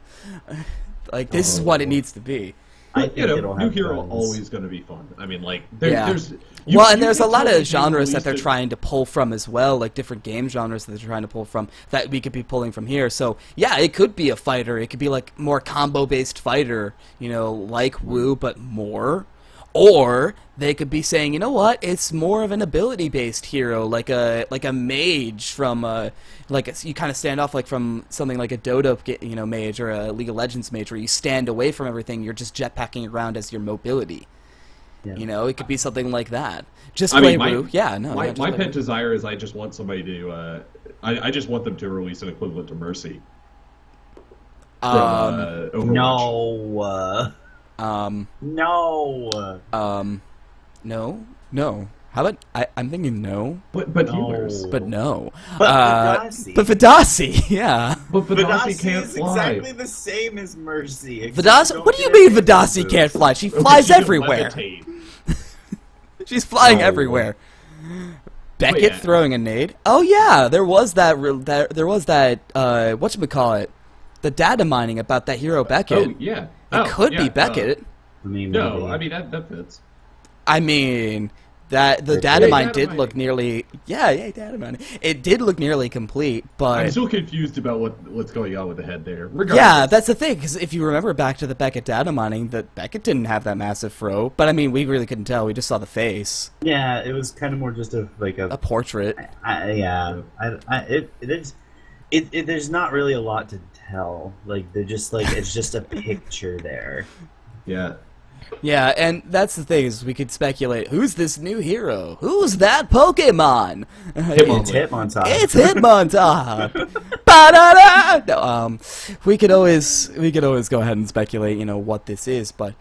Like, this is what it needs to be. I But, think it'll New have Hero guns. always going to be fun. I mean, like, Yeah. there's... Well, and there's a can lot totally of genres that release they're it- trying to pull from as well, like different game genres that they're trying to pull from that we could be pulling from here. So, yeah, it could be a fighter. It could be like more combo-based fighter, you know, like Wu, but more. Or they could be saying, you know what? It's more of an ability-based hero, like a mage from you kind of stand off like from something like a Dota, mage or a League of Legends mage, where you stand away from everything. You're just jetpacking around as your mobility. Yeah. You know, it could be something like that. Just I play mean, Wu. Yeah, no. My just play pet Wu. desire is I just want somebody to... I just want them to release an equivalent to Mercy. From, Overwatch. No. How about I'm thinking no, But No. healers. but no. But But Vidasi, yeah. But Vidasi Vidasi can't is fly. exactly the same as Mercy. except Vidasi. don't What do you get a mean fancy Vidasi boost. can't fly? She Okay, flies she can everywhere. levitate. She's flying Oh. everywhere. Beckett yeah. throwing a nade. Oh yeah, there was that. There was that. Whatchamacallit? The data mining about that hero Beckett. Oh, yeah. It could yeah, be Beckett. I mean, No, maybe. I mean, that fits. I mean, that the Yeah, data mine data did mining. look nearly. Yeah, data mining. It did look nearly complete, I'm but still confused about what's going on with the head there. Regardless. yeah, that's the thing. Because if you remember back to the Beckett data mining, that Beckett didn't have that massive fro. But I mean, we really couldn't tell. We just saw the face, Yeah, it was kind of more just a portrait. There's not really a lot to tell. Like they're just like it's just a picture there. Yeah. Yeah, and that's the thing is we could speculate. Who's this new hero? Who's that Pokemon? It's Hitmontop. It's Hitmontop. Ba-da-da! No, we could always go ahead and speculate, what this is, but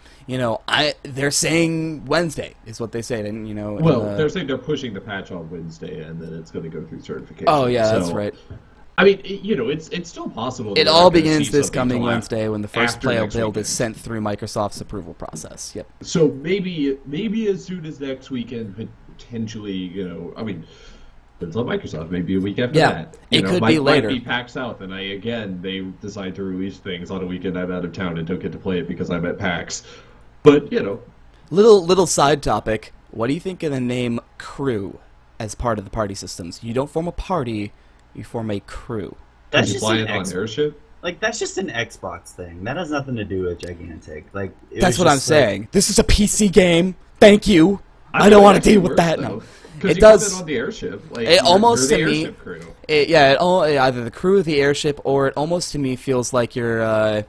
they're saying Wednesday is what they said, and Well, they're saying they're pushing the patch on Wednesday, and then it's going to go through certification. oh yeah, that's So, right. I mean, it's still possible. that It we're all not gonna begins see this something coming till Wednesday when the first after player next build is weekend. sent through Microsoft's approval process. Yep. So maybe as soon as next weekend, potentially, I mean, it's on Microsoft. Maybe a week after Yeah, that. it could be later. Might be PAX South, and they decide to release things on a weekend I'm out of town and don't get to play it because I'm at PAX. But Little side topic. What do you think of the name crew as part of the party systems? You don't form a party, you form a crew. That's you just fly an it on airship. that's just an Xbox thing. That has nothing to do with Gigantic. Like it That's was what I'm just, like- saying. This is a PC game. Thank you. I don't want to deal with that. No. Because It you does- have it on the airship. Like, it almost you're to the me- airship crew. Either the crew of the airship, or it almost to me feels like you're a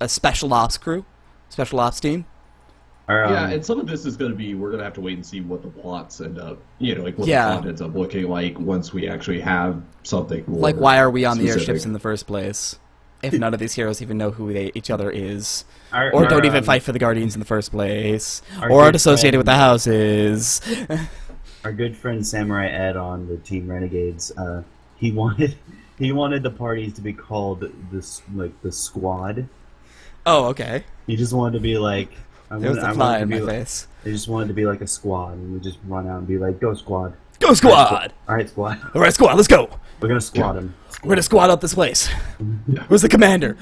special ops crew, special ops team. Or, Yeah, and some of this is going to be, we're going to have to wait and see what the plots end up, like what Yeah. the plot ends up looking like once we actually have something more Like, why are we on the specific. airships in the first place? If none of these heroes even know who each other is, our- or our, don't even um, fight for the Guardians in the first place, our or aren't good associated with the friend- houses. Our good friend Samurai Ed on the Team Renegades, he wanted the parties to be called the squad. Oh, okay. He just wanted to be like There was a fly in my face. They just wanted to be like a squad, and we just run out and be like, "Go squad! Go squad! All right, squad! All right, squad, let's go. We're gonna squad him." We're gonna squad up this place. Where's the commander?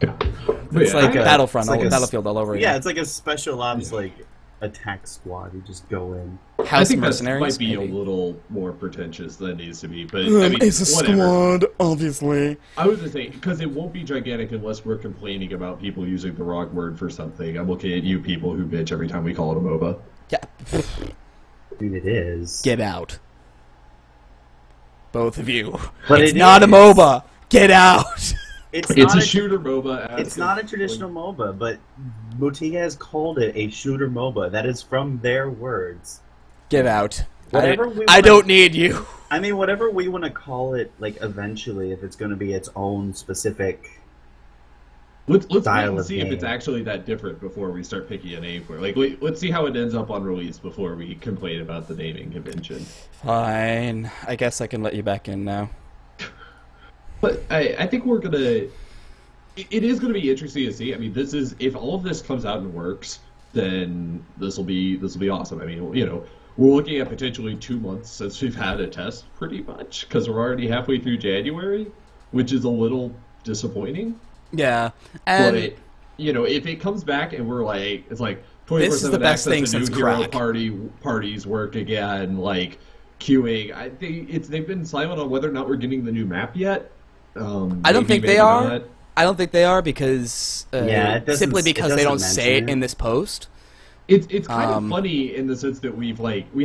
It's like Battlefront, it's like a- Battlefield all over Yeah, again. it's like a special ops attack squad. You just go in. I House think that mercenaries. might be maybe. a little more pretentious than it needs to be, but I mean, It's a whatever. squad, obviously. I was going to say, because it won't be gigantic unless we're complaining about people using the wrong word for something. I'm looking at you people who bitch every time we call it a MOBA. Yeah, Dude, it is. get out. Both of you. But It's it not a is. MOBA. Get out. It's It's not a shooter MOBA. It's not a traditional MOBA, but Bottega has called it a shooter MOBA. That is from their words. Get out. Whatever we I wanna- don't need you. I mean, whatever we want to call it, eventually, if it's going to be its own specific Let's wait style and of see game. if it's actually that different before we start picking a name for it. Like, let's see how it ends up on release before we complain about the naming convention. Fine. I guess I can let you back in now. But I think we're gonna. It is gonna be interesting to see. I mean, this is if all of this comes out and works, then this will be awesome. I mean, you know, we're looking at potentially 2 months since we've had a test, pretty much, because we're already halfway through January, which is a little disappointing. Yeah, and But you know, if it comes back and we're like, it's like This is the 24/7 best thing access to since new hero crack. parties work again, like queuing. I think they've been silent on whether or not we're getting the new map yet. I don't Maybe, think they maybe are. not. I don't think they are because Yeah, it doesn't- simply it because they don't doesn't say it mention it. in this post. It's kind of Um, funny in the sense that we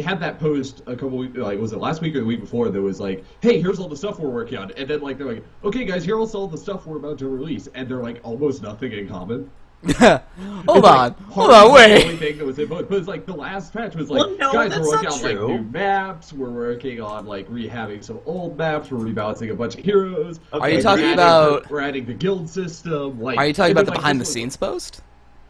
had that post a couple weeks, like was it last week or the week before, that was like, hey, here's all the stuff we're working on, and then like they're like, okay guys, here's all the stuff we're about to release, and they're like almost nothing in common. Hold It's on, like, hold Harvey's on, the wait. only thing that was in both. But it's like the last patch was like, Well, no, guys, that's we're working not on like true. new maps. We're working on like rehabbing some old maps. We're rebalancing a bunch of heroes. Are you we're talking adding about- We're adding the guild system. Like, Are you talking and about then, the like, behind the this was- scenes post?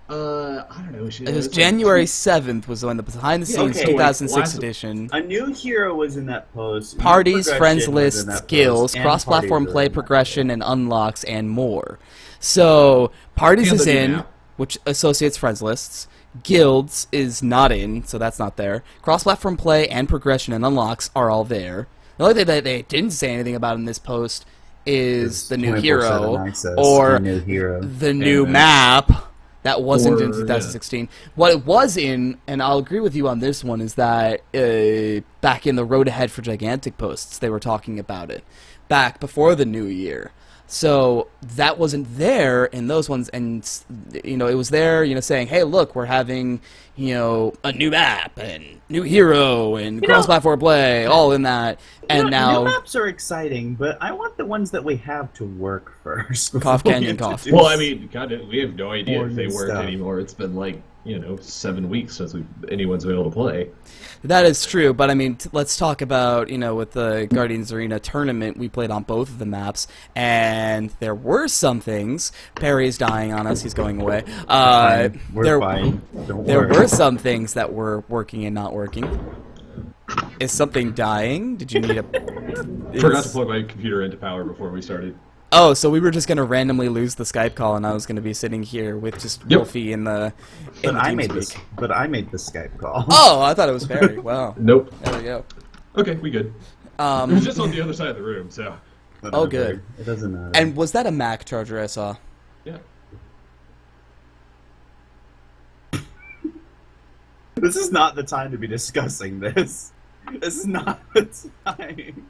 I don't know. It was January 7th was when the behind the scenes okay, 2006 last- edition. A new hero was in that post. new Parties, progression friends was in lists, that skills, post, and cross-platform parties play were in that progression, and unlocks, and more. So, Parties And is the new in, map. which associates friends lists. Guilds is not in, so that's not there. Cross-platform play and progression and unlocks are all there. The only thing that they didn't say anything about in this post is the new 24/7 hero access, or the new hero. the new Yeah. map. That wasn't in Or, 2016. What it was in, and I'll agree with you on this one, is that back in the Road Ahead for Gigantic posts, they were talking about it back before the new year. So that wasn't there in those ones, and you know it was there, you know, saying, "Hey, look, we're having, you know, a new map and new hero and know- cross-platform play, all in that." And New now, maps are exciting, but I want the ones that we have to work first. Cough before we Canyon cough. introduce- Well, I mean, God, we have no idea More if they new work stuff. anymore. It's been like, you know, 7 weeks since anyone's been able to play. that is true, but I mean, let's talk about, you know, with the Guardians Arena tournament, we played on both of the maps, and there were some things. Perry's dying on us; he's going away. Fine. We're there, fine. Don't there worry. were some things that were working and not working. Is something dying? Did you need a? Forgot to plug my computer into power before we started. Oh, so we were just gonna randomly lose the Skype call, and I was gonna be sitting here with just Yep. Wolfie in the. But in the I made this. TeamSpeak. But I made the Skype call. Oh, I thought it was Perry. Wow. Nope. There we go. Okay, we good. It Um, was just on the other side of the room, so Whatever. Oh, good. It doesn't matter. and was that a Mac charger I saw? yeah. This is not the time to be discussing this. This is not the time.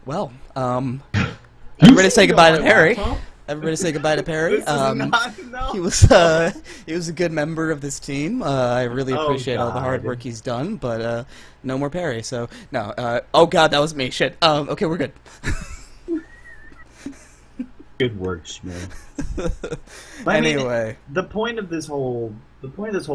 Well, everybody say You goodbye on to my Perry. laptop? Everybody say goodbye to Perry. This is not. No. He was a good member of this team. I really Oh, appreciate all the hard God. work he's done, but no more Perry. So no. Oh God, that was me. Shit. Okay, we're good. Good work, Schmidt. I mean, Anyway, the point of this whole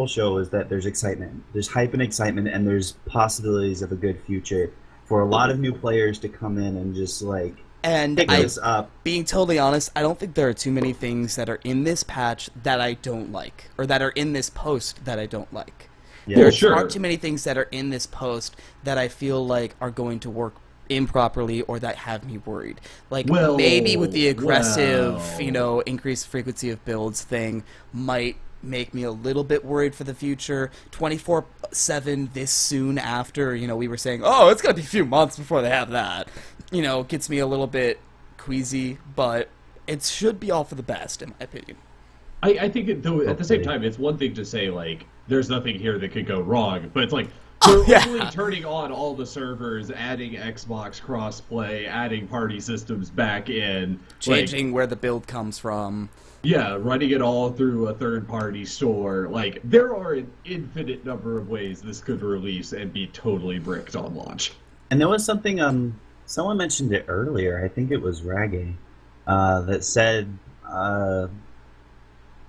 show is that there's excitement, there's hype and excitement, and there's possibilities of a good future for a lot of new players to come in and just like and pick this up. being totally honest, I don't think there are too many things that are in this patch that I don't like, or that are in this post that I don't like. Yeah. There Well, sure. aren't too many things that are in this post that I feel like are going to work improperly or that have me worried. Like Well, maybe with the aggressive, well. you know, increased frequency of builds thing might make me a little bit worried for the future. 24/7 this soon after, you know, we were saying, "Oh, it's going to be a few months before they have that." You know, gets me a little bit queasy, but it should be all for the best in my opinion. I think though at the same Hopefully. time, it's one thing to say like there's nothing here that could go wrong, but it's like Oh, they're yeah. only turning on all the servers, adding Xbox crossplay, adding party systems back in, like, Changing where the build comes from. yeah, running it all through a third-party store. Like there are an infinite number of ways this could release and be totally bricked on launch. And there was something someone mentioned it earlier. I think it was Raggy, that said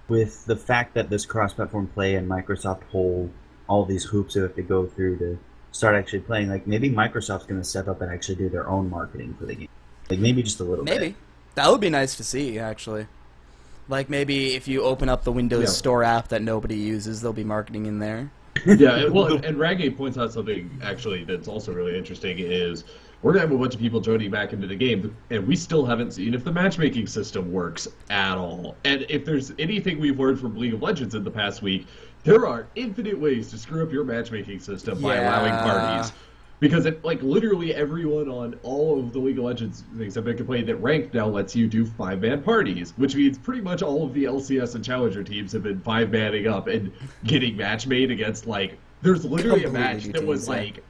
with the fact that this cross-platform play and Microsoft hold all these hoops that have to go through to start actually playing, like maybe Microsoft's going to step up and actually do their own marketing for the game, like maybe just a little bit. Maybe. That would be nice to see, actually. Like maybe if you open up the Windows Yeah. Store app that nobody uses, there'll be marketing in there. Yeah, well, and Raggy points out something actually that's also really interesting is we're gonna have a bunch of people joining back into the game, and we still haven't seen if the matchmaking system works at all. And if there's anything we've learned from League of Legends in the past week, there are infinite ways to screw up your matchmaking system by allowing parties. Because like literally everyone on all of the League of Legends things have been complaining that Ranked now lets you do 5-man parties, which means pretty much all of the LCS and Challenger teams have been 5-manning up and getting match made against like there's literally a match that was like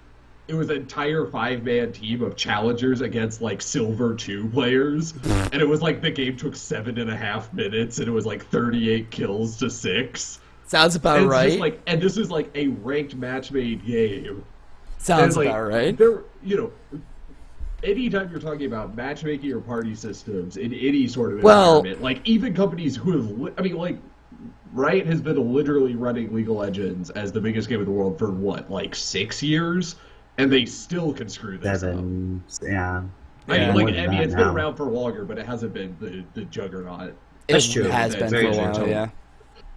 it was an entire 5-man team of challengers against like Silver 2 players, and it was like the game took 7.5 minutes and it was like 38 kills to 6. Sounds about And it's right. just, like, and this is like a ranked match made game. Sounds like, about right. There, you know, anytime you're talking about matchmaking or party systems in any sort of environment, like even companies who have, I mean, like Riot has been literally running League of Legends as the biggest game in the world for what, like 6 years, and they still can screw this up. 7, yeah. I mean, More like, than I mean, that it's been now. around for longer, but it hasn't been the juggernaut. That's It true. has That's been for very a while, true. yeah.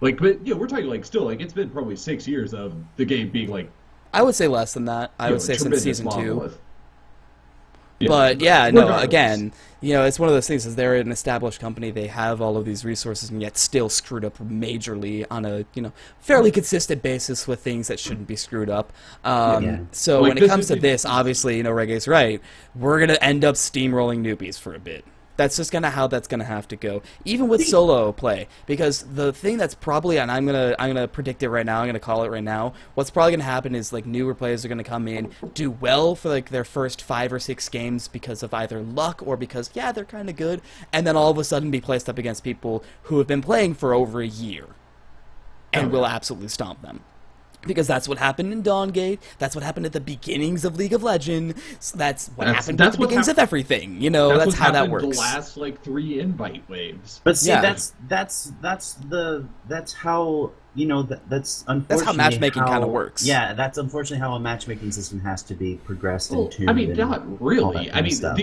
Like, but yeah, we're talking like still like it's been probably 6 years of the game being like. I would say less than that. I you would know, say since tremendous season 2. monolith. Yeah, But yeah, no, regardless. again, you know, it's one of those things, is they're an established company, they have all of these resources, and yet still screwed up majorly on a, you know, fairly consistent basis with things that shouldn't be screwed up. Yeah. So Like, when it this comes is to the- this, obviously, you know, Reggae's right, we're going to end up steamrolling newbies for a bit. That's just kind of how that's going to have to go, even with solo play. Because the thing that's probably, and I'm gonna predict it right now, I'm gonna call it right now. What's probably gonna happen is like newer players are gonna come in, do well for like their first 5 or 6 games because of either luck or because they're kind of good, and then all of a sudden be placed up against people who have been playing for over a year, and will absolutely stomp them. Because that's what happened in Dawngate. That's what happened at the beginnings of League of Legends. So that's what happened at the beginnings of everything. You know, that's what's how that happened works. The last like 3 invite waves. But see, Yeah. that's how, you know, that's unfortunately matchmaking how- kinda works. Yeah, that's unfortunately how a matchmaking system has to be progressed Well, and tuned. I mean, and not all that really. kind I of mean, stuff.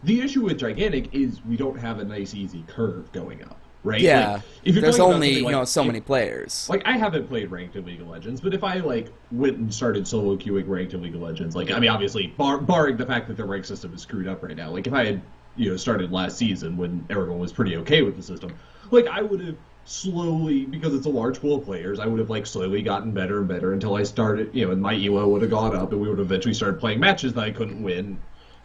the issue with Gigantic is we don't have a nice easy curve going up, right? Yeah, Like, if you're there's talking about only, something you know, like- so if- many players. Like, I haven't played ranked in League of Legends, but if I, like, went and started solo queuing ranked in League of Legends, like, I mean, obviously, barring the fact that their rank system is screwed up right now, like, if I had, you know, started last season when everyone was pretty okay with the system, like, I would have slowly, because it's a large pool of players, I would have, like, slowly gotten better and better until I started, you know, and my elo would have gone up, and we would have eventually started playing matches that I couldn't win,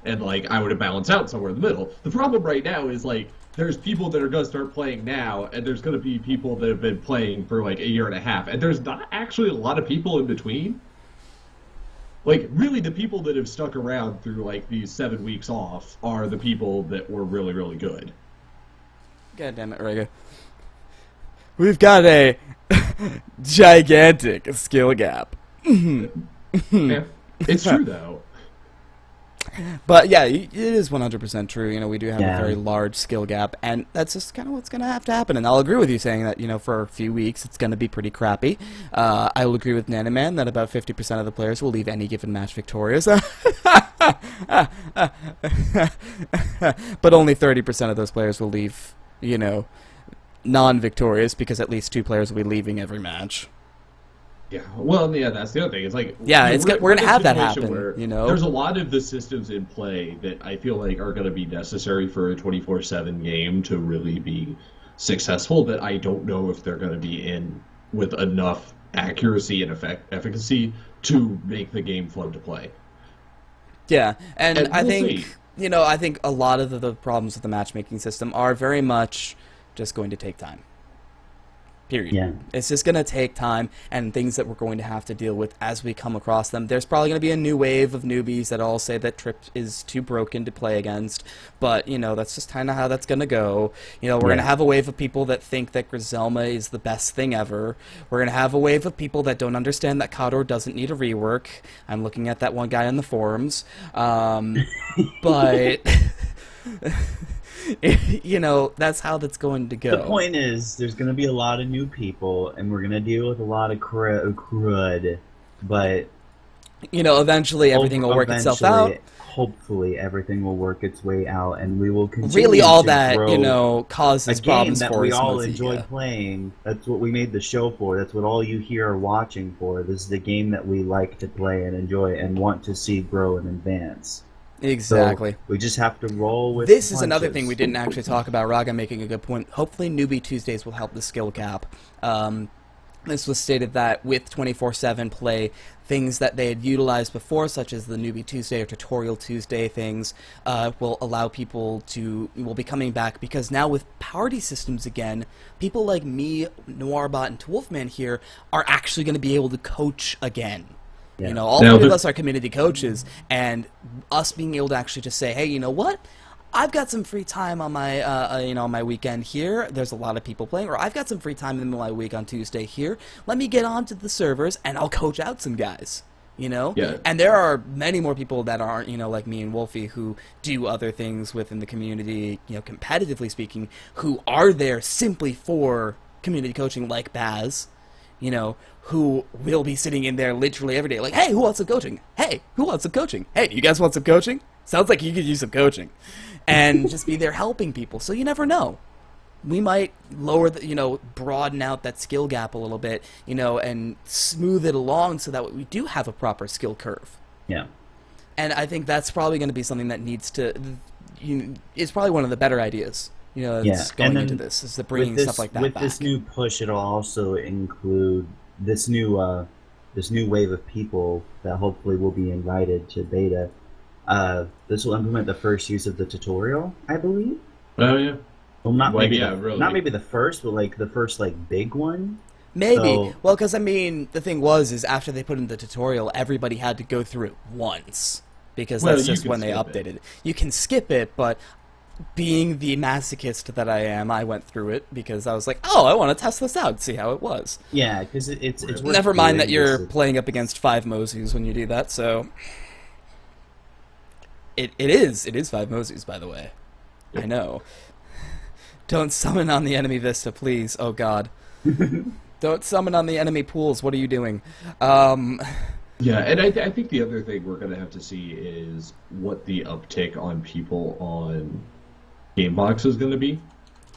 and, like, I would have balanced out somewhere in the middle. The problem right now is, like, there's people that are going to start playing now, and there's going to be people that have been playing for like a year and a half, and there's not actually a lot of people in between. Like, really, the people that have stuck around through like these 7 weeks off are the people that were really, really good. God damn it, Rega. We've got a gigantic skill gap. Yeah. It's true though. But yeah, it is 100% true. You know, we do have Yeah. a very large skill gap, and that's just kind of what's going to have to happen. And I'll agree with you saying that, you know, for a few weeks it's going to be pretty crappy. I will agree with Nanoman that about 50% of the players will leave any given match victorious. But only 30% of those players will leave, you know, non-victorious, because at least 2 players will be leaving every match. Yeah, well, yeah, that's the other thing. It's like, Yeah, you know, we're gonna in a have that situation happen, where you know? There's a lot of the systems in play that I feel like are going to be necessary for a 24/7 game to really be successful. That I don't know if they're going to be in with enough accuracy and efficacy to make the game fun to play. Yeah, and And I we'll think, see. you know, I think a lot of the problems with the matchmaking system are very much just going to take time. Period. Yeah. It's just going to take time, and things that we're going to have to deal with as we come across them. There's probably going to be a new wave of newbies that all say that Trip is too broken to play against, but, you know, that's just kind of how that's going to go. You know, we're going to Yeah. have a wave of people that think that Griselma is the best thing ever. We're going to have a wave of people that don't understand that Khador doesn't need a rework. I'm looking at that one guy on the forums. But... you know, that's how that's going to go. The point is, there's going to be a lot of new people, and we're going to deal with a lot of crud. But You know, eventually everything will work itself out. Hopefully, everything will work its way out, and we will continue. Really, all to that grow causes a game problems that for we us, all Mozilla. enjoy playing. That's what we made the show for. That's what all you here are watching for. This is the game that we like to play and enjoy and want to see grow and advance. Exactly. So we just have to roll with This is punches. another thing we didn't actually talk about. Raga making a good point. Hopefully, Newbie Tuesdays will help the skill gap. This was stated that with 24/7 play, things that they had utilized before, such as the Newbie Tuesday or Tutorial Tuesday things, will allow people will be coming back, because now with party systems again, people like me, Noirbot, and Wolfman here are actually going to be able to coach again. Yeah. You know, all three of us are community coaches, and us being able to actually just say, hey, you know what? I've got some free time on my, my weekend here. There's a lot of people playing, or I've got some free time in my week on Tuesday here. Let me get onto the servers and I'll coach out some guys. You know, Yeah. And there are many more people that aren't, like me and Wolfie, who do other things within the community. Competitively speaking, who are there simply for community coaching, like Baz. Who will be sitting in there literally every day, like, hey, who wants some coaching? Hey, who wants some coaching? Hey, do you guys want some coaching? Sounds like you could use some coaching. And just be there helping people. So you never know. We might lower broaden out that skill gap a little bit, and smooth it along so that we do have a proper skill curve. Yeah. And I think that's probably going to be something that needs to, it's probably one of the better ideas, that's going into this, is the bringing stuff like that with back. This new push, it'll also include this new wave of people that hopefully will be invited to beta. This will implement the first use of the tutorial, I believe. Oh yeah. Well, not Like, maybe yeah, really. not maybe the first, but like the first big one. Maybe. So- Well, because, the thing is after they put in the tutorial, everybody had to go through it once. Because Well, that's you just can when they skip updated it. You can skip it, but being the masochist that I am, I went through it because I was like, oh, I want to test this out, see how it was. Yeah, because it's worth Never mind that doing you're just to- playing up against 5 Mozus when you do that, so... It is 5 Mozus, by the way. I know. Don't summon on the enemy Vista, please. Oh, God. Don't summon on the enemy pools. What are you doing? Yeah, and I think the other thing we're going to have to see is what the uptick on people on Gamebox is going to be.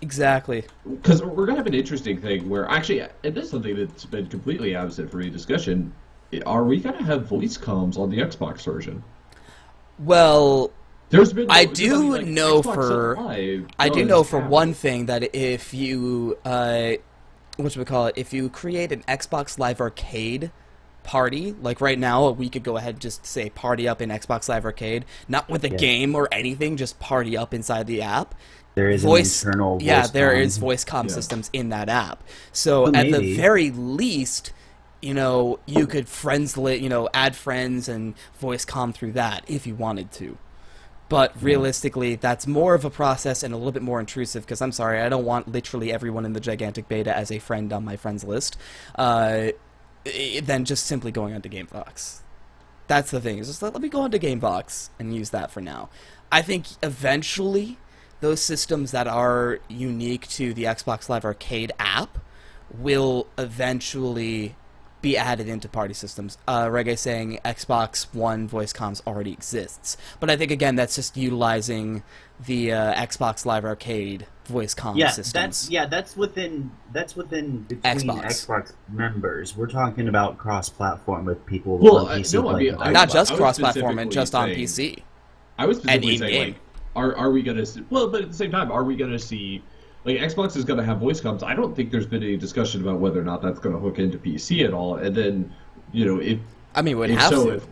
Exactly. Because we're going to have an interesting thing where, actually, and this is something that's been completely absent from any discussion, are we going to have voice comms on the Xbox version? Well... There's been I do know Xbox for Live I do does know for have one it. thing that if you if you create an Xbox Live Arcade party, like right now, we could go ahead and just say party up in Xbox Live Arcade, not with a game or anything, just party up inside the app. There is an internal voice there comm. is voice comm Yeah. systems in that app. So Well, at the maybe. very least, you could add friends and voice comm through that if you wanted to. But realistically, that's more of a process and a little bit more intrusive, because I'm sorry, I don't want literally everyone in the gigantic beta as a friend on my friends list, than just simply going onto GameVox. That's the thing, is just let me go onto GameVox and use that for now. I think eventually, those systems that are unique to the Xbox Live Arcade app will eventually be added into party systems. Reggae saying Xbox One voice comms already exists, but I think again that's just utilizing the Xbox Live Arcade voice comm systems. That's within between Xbox. Xbox members. We're talking about cross-platform with people Well, on PC no, I playing mean, with Not Xbox. just I was cross-platform and just on specifically PC. I was specifically And saying, in-game. are we going to... Well, but at the same time, are we going to see... Like, Xbox is going to have voice comms. I don't think there's been any discussion about whether or not that's going to hook into PC at all. And then, if... I mean, would if have so, to. if...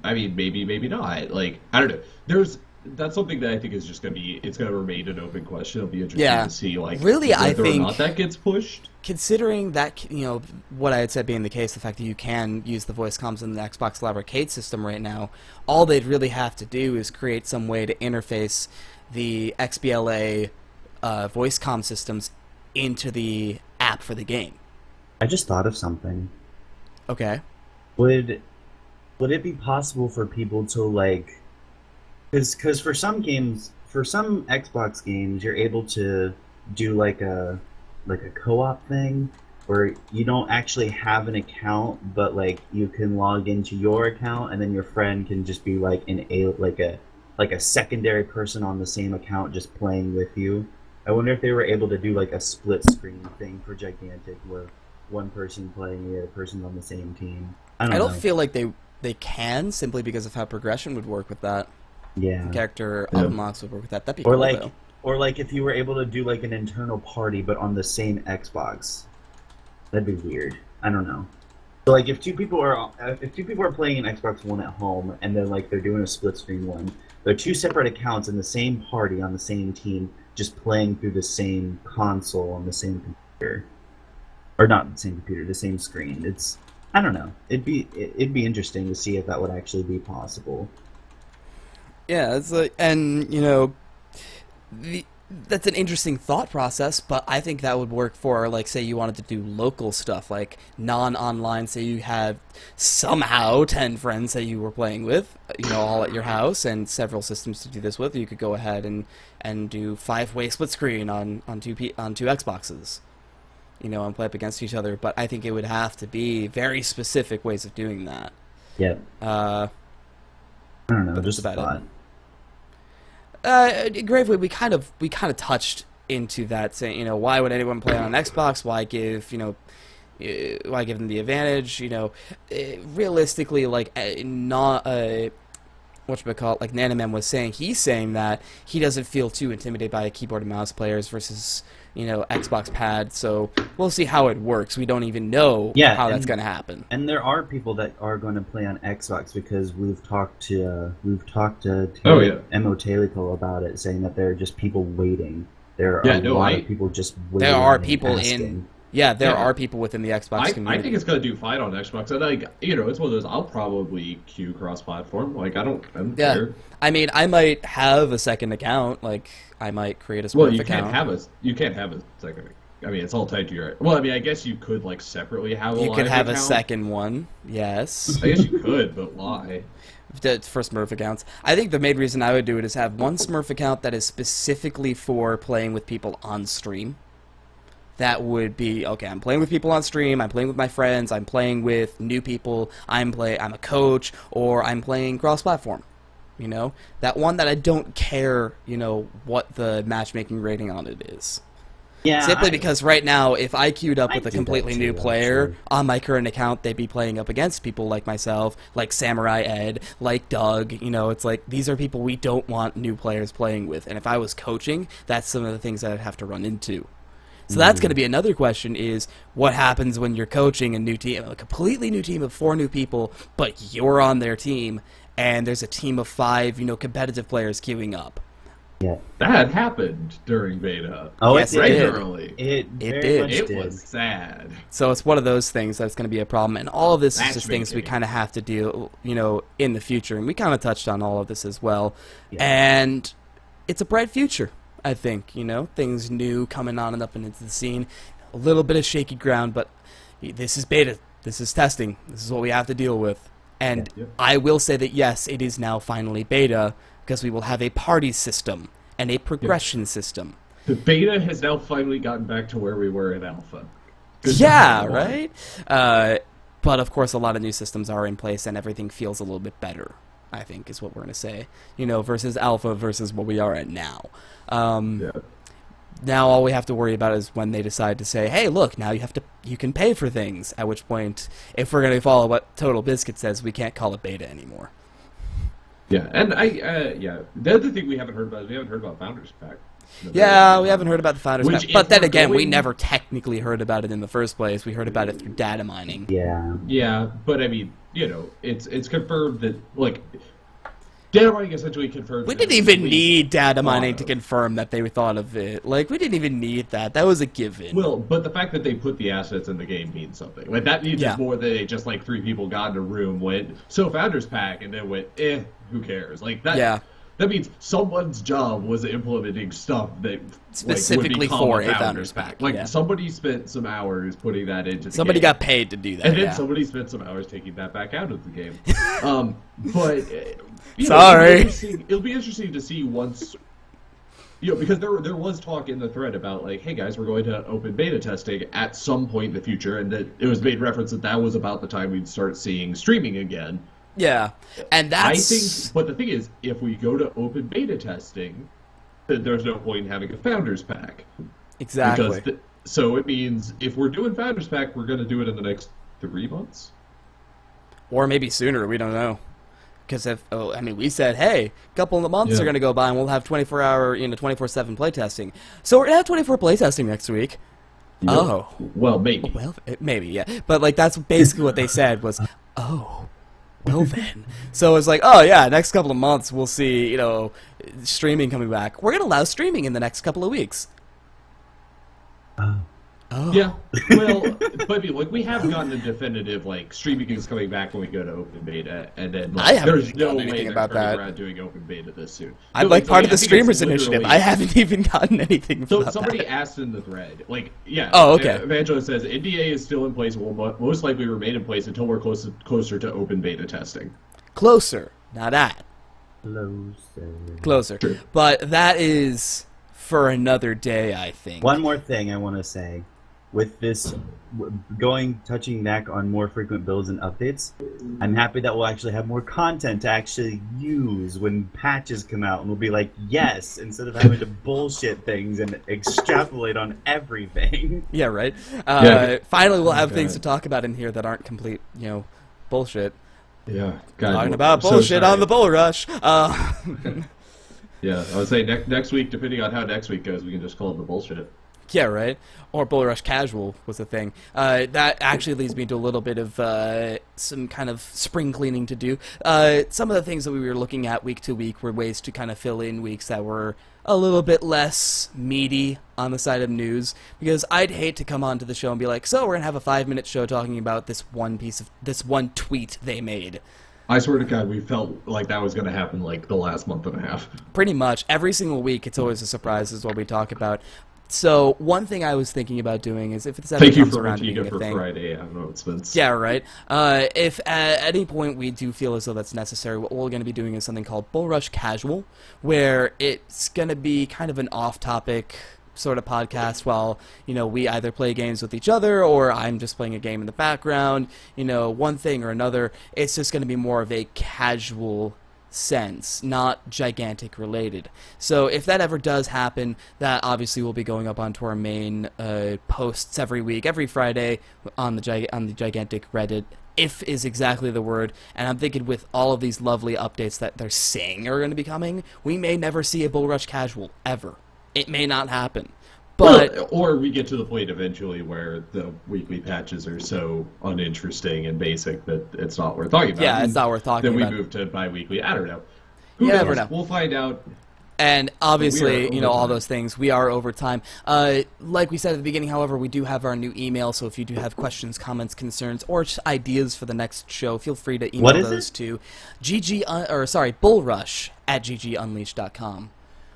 I mean, maybe not. Like, I don't know. That's something that I think is just going to be... It's going to remain an open question. It'll be interesting to see, Really, I whether think- or not that gets pushed. Considering that, what I had said being the case, the fact that you can use the voice comms in the Xbox Live Arcade system right now, all they'd really have to do is create some way to interface the XBLA voice comm systems into the app for the game. I just thought of something. Okay. Would it be possible for people to because for some games, for some Xbox games, you're able to do like a co-op thing where you don't actually have an account, but like you can log into your account, and then your friend can just be like like a secondary person on the same account just playing with you. I wonder if they were able to do like a split screen thing for Gigantic, where one person playing, the other person on the same team. I don't know. feel like they can, simply because of how progression would work with that. Yeah. Character Yeah. unlocks would work with that. That'd be Or cool, like, though. or like if you were able to do like an internal party, but on the same Xbox, that'd be weird. I don't know. So like if two people are playing an Xbox One at home, and then like they're doing a split screen one, they're two separate accounts in the same party on the same team, just playing through the same console on the same computer, or not the same computer, the same screen. It's, I don't know. It'd be interesting to see if that would actually be possible. Yeah, it's like, and you know, that's an interesting thought process, but I think that would work for, like, say you wanted to do local stuff, like non-online. Say you had somehow 10 friends that you were playing with, you know, all at your house, and several systems to do this with. You could go ahead and do 5-way split screen on two Xboxes, you know, and play up against each other. But I think it would have to be very specific ways of doing that. Yeah. Uh, I don't know. but Just that's a about thought. Gravely, we kind of touched into that, saying, you know, why would anyone play on an Xbox? Why give, you know, why give them the advantage? You know, realistically, like, not whatchamacallit, like Nanoman was saying, he's saying that he doesn't feel too intimidated by keyboard and mouse players versus, you know, Xbox pad. So we'll see how it works. We don't even know how that's going to happen. And there are people that are going to play on Xbox, because we've talked to Emo Talico about it, saying that there are just people waiting. There are a lot of people just waiting. There are people asking. there are people within the Xbox community. I think it's gonna do fine on Xbox, and like, you know, it's one of those. I'll probably queue cross-platform. Like, I don't care. I mean, I might have a second account. Like, I might create a Smurf Well, you account. you can't have a second. I mean, it's all tied to your. Well, I mean, I guess you could like separately have a. You could live have account. a second one. Yes. I guess you could, but why? For Smurf accounts. I think the main reason I would do it is have one Smurf account that is specifically for playing with people on stream. That would be, okay, I'm playing with people on stream, I'm playing with my friends, I'm playing with new people, I'm a coach, or I'm playing cross-platform. You know? That one that I don't care, you know, what the matchmaking rating on it is. Yeah, Simply because right now, if I queued up with a do completely that new too, player actually. on my current account, they'd be playing up against people like myself, like Samurai Ed, like Doug. You know, it's like, these are people we don't want new players playing with. And if I was coaching, that's some of the things that I'd have to run into. So that's going to be another question, is what happens when you're coaching a new team, a completely new team of 4 new people, but you're on their team, and there's a team of 5, you know, competitive players queuing up. Yeah. That happened during beta. Oh, Yes, it did. regularly. It very did. much It did. was sad. So it's one of those things that's going to be a problem, and all of this is just Matchmaking. things we kind of have to deal, you know, in the future, and we kind of touched on all of this as well. Yeah. And it's a bright future, I think, you know, things new coming on and up and into the scene, a little bit of shaky ground, but this is beta, this is testing, this is what we have to deal with. And Yeah. I will say that yes, it is now finally beta, because we will have a party system and a progression system. The beta has now finally gotten back to where we were in alpha. Good Yeah, job. right? But of course, a lot of new systems are in place, and everything feels a little bit better, I think, is what we're going to say. You know, versus alpha versus what we are at now. Yeah. Now all we have to worry about is when they decide to say, hey, look, now you can pay for things, at which point, if we're going to follow what Total Biscuit says, we can't call it beta anymore. Yeah, and the other thing we haven't heard about is we haven't heard about Founders Pack. Yeah, we haven't heard about the Founders Which, Pack, but if then we're again, we going- never technically heard about it in the first place. We heard about it through data mining. Yeah. Yeah, but I mean, you know, it's confirmed that, like, data mining essentially confirms. We that didn't it was even leaked. need data mining thought to of. confirm that they thought of it. Like, we didn't even need that. That was a given. Well, but the fact that they put the assets in the game means something. Like, that means Yeah. it's more than just like 3 people got in a room, went, so Founders Pack, and then went, who cares? Like, that. Yeah. That means someone's job was implementing stuff that Specifically like, would become for a a Founders Founders Pack. Pack, Like, yeah. somebody spent some hours putting that into the Somebody game. got paid to do that. And then Yeah. somebody spent some hours taking that back out of the game. But you know, Sorry. it'll be interesting to see once because there was talk in the thread about like, hey guys, we're going to open beta testing at some point in the future, and that it was made reference that was about the time we'd start seeing streaming again. Yeah, and that's... I think, but the thing is, if we go to open beta testing, then there's no point in having a Founders Pack. Exactly. So it means if we're doing Founders Pack, we're going to do it in the next 3 months? Or maybe sooner, we don't know. Because we said, hey, a couple of months are going to go by and we'll have 24-hour, 24/7 playtesting. So we're going to have 24 playtesting next week. Yep. Oh. Well, maybe. Well, maybe, yeah. But, like, that's basically what they said was, oh, well then. So it's like, oh, yeah, next couple of months we'll see, streaming coming back. We're going to allow streaming in the next couple of weeks. Oh. Yeah, well, but like we have gotten a definitive like streaming is coming back when we go to open beta, and then like, I haven't there's no done way anything they're about turning that. around doing open beta this soon. I'm No, like part of I the think Streamers it's Initiative. literally- I haven't even gotten anything So about somebody that. asked in the thread, like, yeah. Oh, okay. Evangelist says NDA is still in place and will most likely remain in place until we're closer to open beta testing. Closer, not at. Closer. True. But that is for another day, I think. One more thing I want to say. With this touching back on more frequent builds and updates, I'm happy that we'll actually have more content to actually use when patches come out, and we'll be like, yes, instead of having to bullshit things and extrapolate on everything. Yeah, right? Yeah. Finally, we'll have things to talk about in here that aren't complete, bullshit. Yeah. God, Talking I'm about so bullshit sorry. on the Bull Rush. Yeah, I would say next week, depending on how next week goes, we can just call it the bullshit. Yeah, right. Or Bull Rush Casual was the thing. That actually leads me to a little bit of some kind of spring cleaning to do. Some of the things that we were looking at week to week were ways to kind of fill in weeks that were a little bit less meaty on the side of news, because I'd hate to come onto the show and be like, so we're gonna have a 5-minute show talking about this one tweet they made. I swear to God, we felt like that was going to happen like the last month and a half. Pretty much every single week, it's always a surprise is what we talk about. So one thing I was thinking about doing is if this ever Thank you comes for around to being Antigua a for thing. Friday announcements. Yeah, right. If at any point we do feel as though that's necessary, what we're going to be doing is something called Bull Rush Casual, where it's going to be kind of an off-topic sort of podcast while, we either play games with each other or I'm just playing a game in the background, one thing or another. It's just going to be more of a casual sense, not gigantic related. So if that ever does happen, that obviously will be going up onto our main posts every week, every Friday on the gigantic Reddit. If is exactly the word, and I'm thinking with all of these lovely updates that they're saying are going to be coming, we may never see a Bull Rush Casual ever. It may not happen. But or we get to the point eventually where the weekly patches are so uninteresting and basic that it's not worth talking about. Yeah, it's not worth talking about. about. Then we move to bi-weekly. I don't know. Who You knows? never know. We'll find out. And obviously, We are all over those things, we are over time. Like we said at the beginning, however, we do have our new email, so if you do have questions, comments, concerns, or just ideas for the next show, feel free to email What is those it? to bullrush@ggunleashed.com.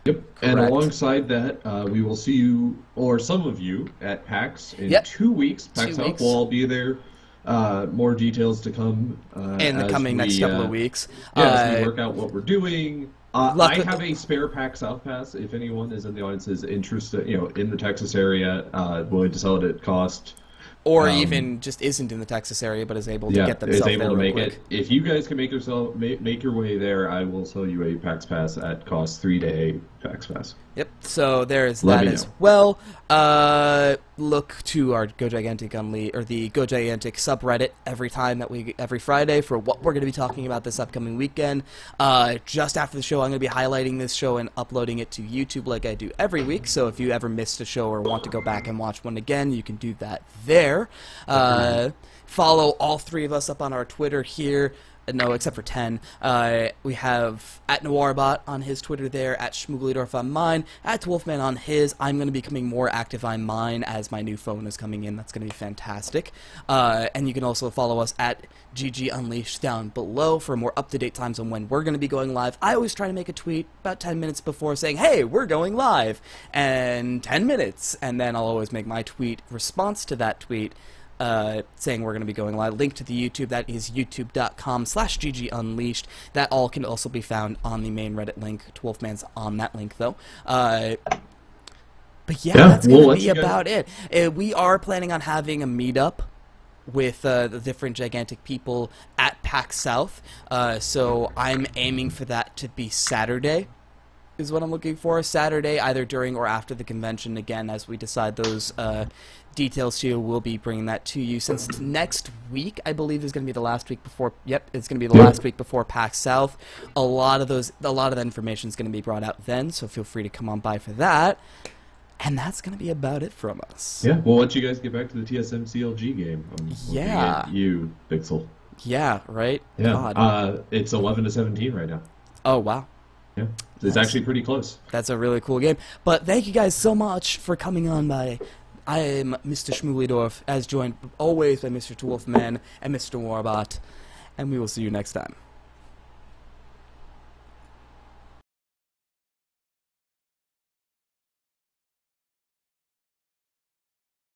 Yep. And Correct. alongside that, we will see you, or some of you, at PAX in Yep. 2 weeks. PAX 2 Up weeks. will all be there. More details to come In the as coming next couple of weeks. As we work out what we're doing. I luckily- have a spare PAX South Pass. If anyone is in the audience is interested, in the Texas area, willing to sell it at cost. Or even just isn't in the Texas area but is able to get is themselves able there to real make quick. it. If you guys can make your way there, I will sell you a PAX Pass at cost 3-day PAX Pass. Yep, so there's Let that me as know. well. Look to our Go Gigantic or the Go Gigantic subreddit every Friday for what we're going to be talking about this upcoming weekend. Just after the show, I'm going to be highlighting this show and uploading it to YouTube like I do every week. So if you ever missed a show or want to go back and watch one again, you can do that there. Follow all three of us up on our Twitter here. No, except for 10. We have at Noirbot on his Twitter there, at Schmooglydorf on mine, at Wolfman on his. I'm going to be becoming more active on mine as my new phone is coming in. That's going to be fantastic. And you can also follow us at GG Unleashed down below for more up-to-date times on when we're going to be going live. I always try to make a tweet about 10 minutes before saying, hey, we're going live, and 10 minutes. And then I'll always make my tweet response to that tweet saying we're going to be going live. Link to the YouTube, that is youtube.com/GGUnleashed. That all can also be found on the main Reddit link. Wolfman's on that link, though. But yeah, that's going to be about it. We are planning on having a meetup with the different gigantic people at PAX South. So I'm aiming for that to be Saturday, is what I'm looking for. Saturday, either during or after the convention. Again, as we decide those details here, we'll be bringing that to you. Since next week, I believe, is going to be the last week before. Yep, it's going to be the last week before PAX South. A lot of that information is going to be brought out then. So feel free to come on by for that. And that's going to be about it from us. Yeah, we'll let you guys get back to the TSM CLG game. I'm looking at you, Pixel. Yeah, right? Yeah. God. It's 11-17 right now. Oh, wow. Yeah, it's actually pretty close. That's a really cool game. But thank you guys so much for coming on by. I am Mr. Schmoolydorf, as joined always by Mr. Wolfman and Mr. Warbot. And we will see you next time.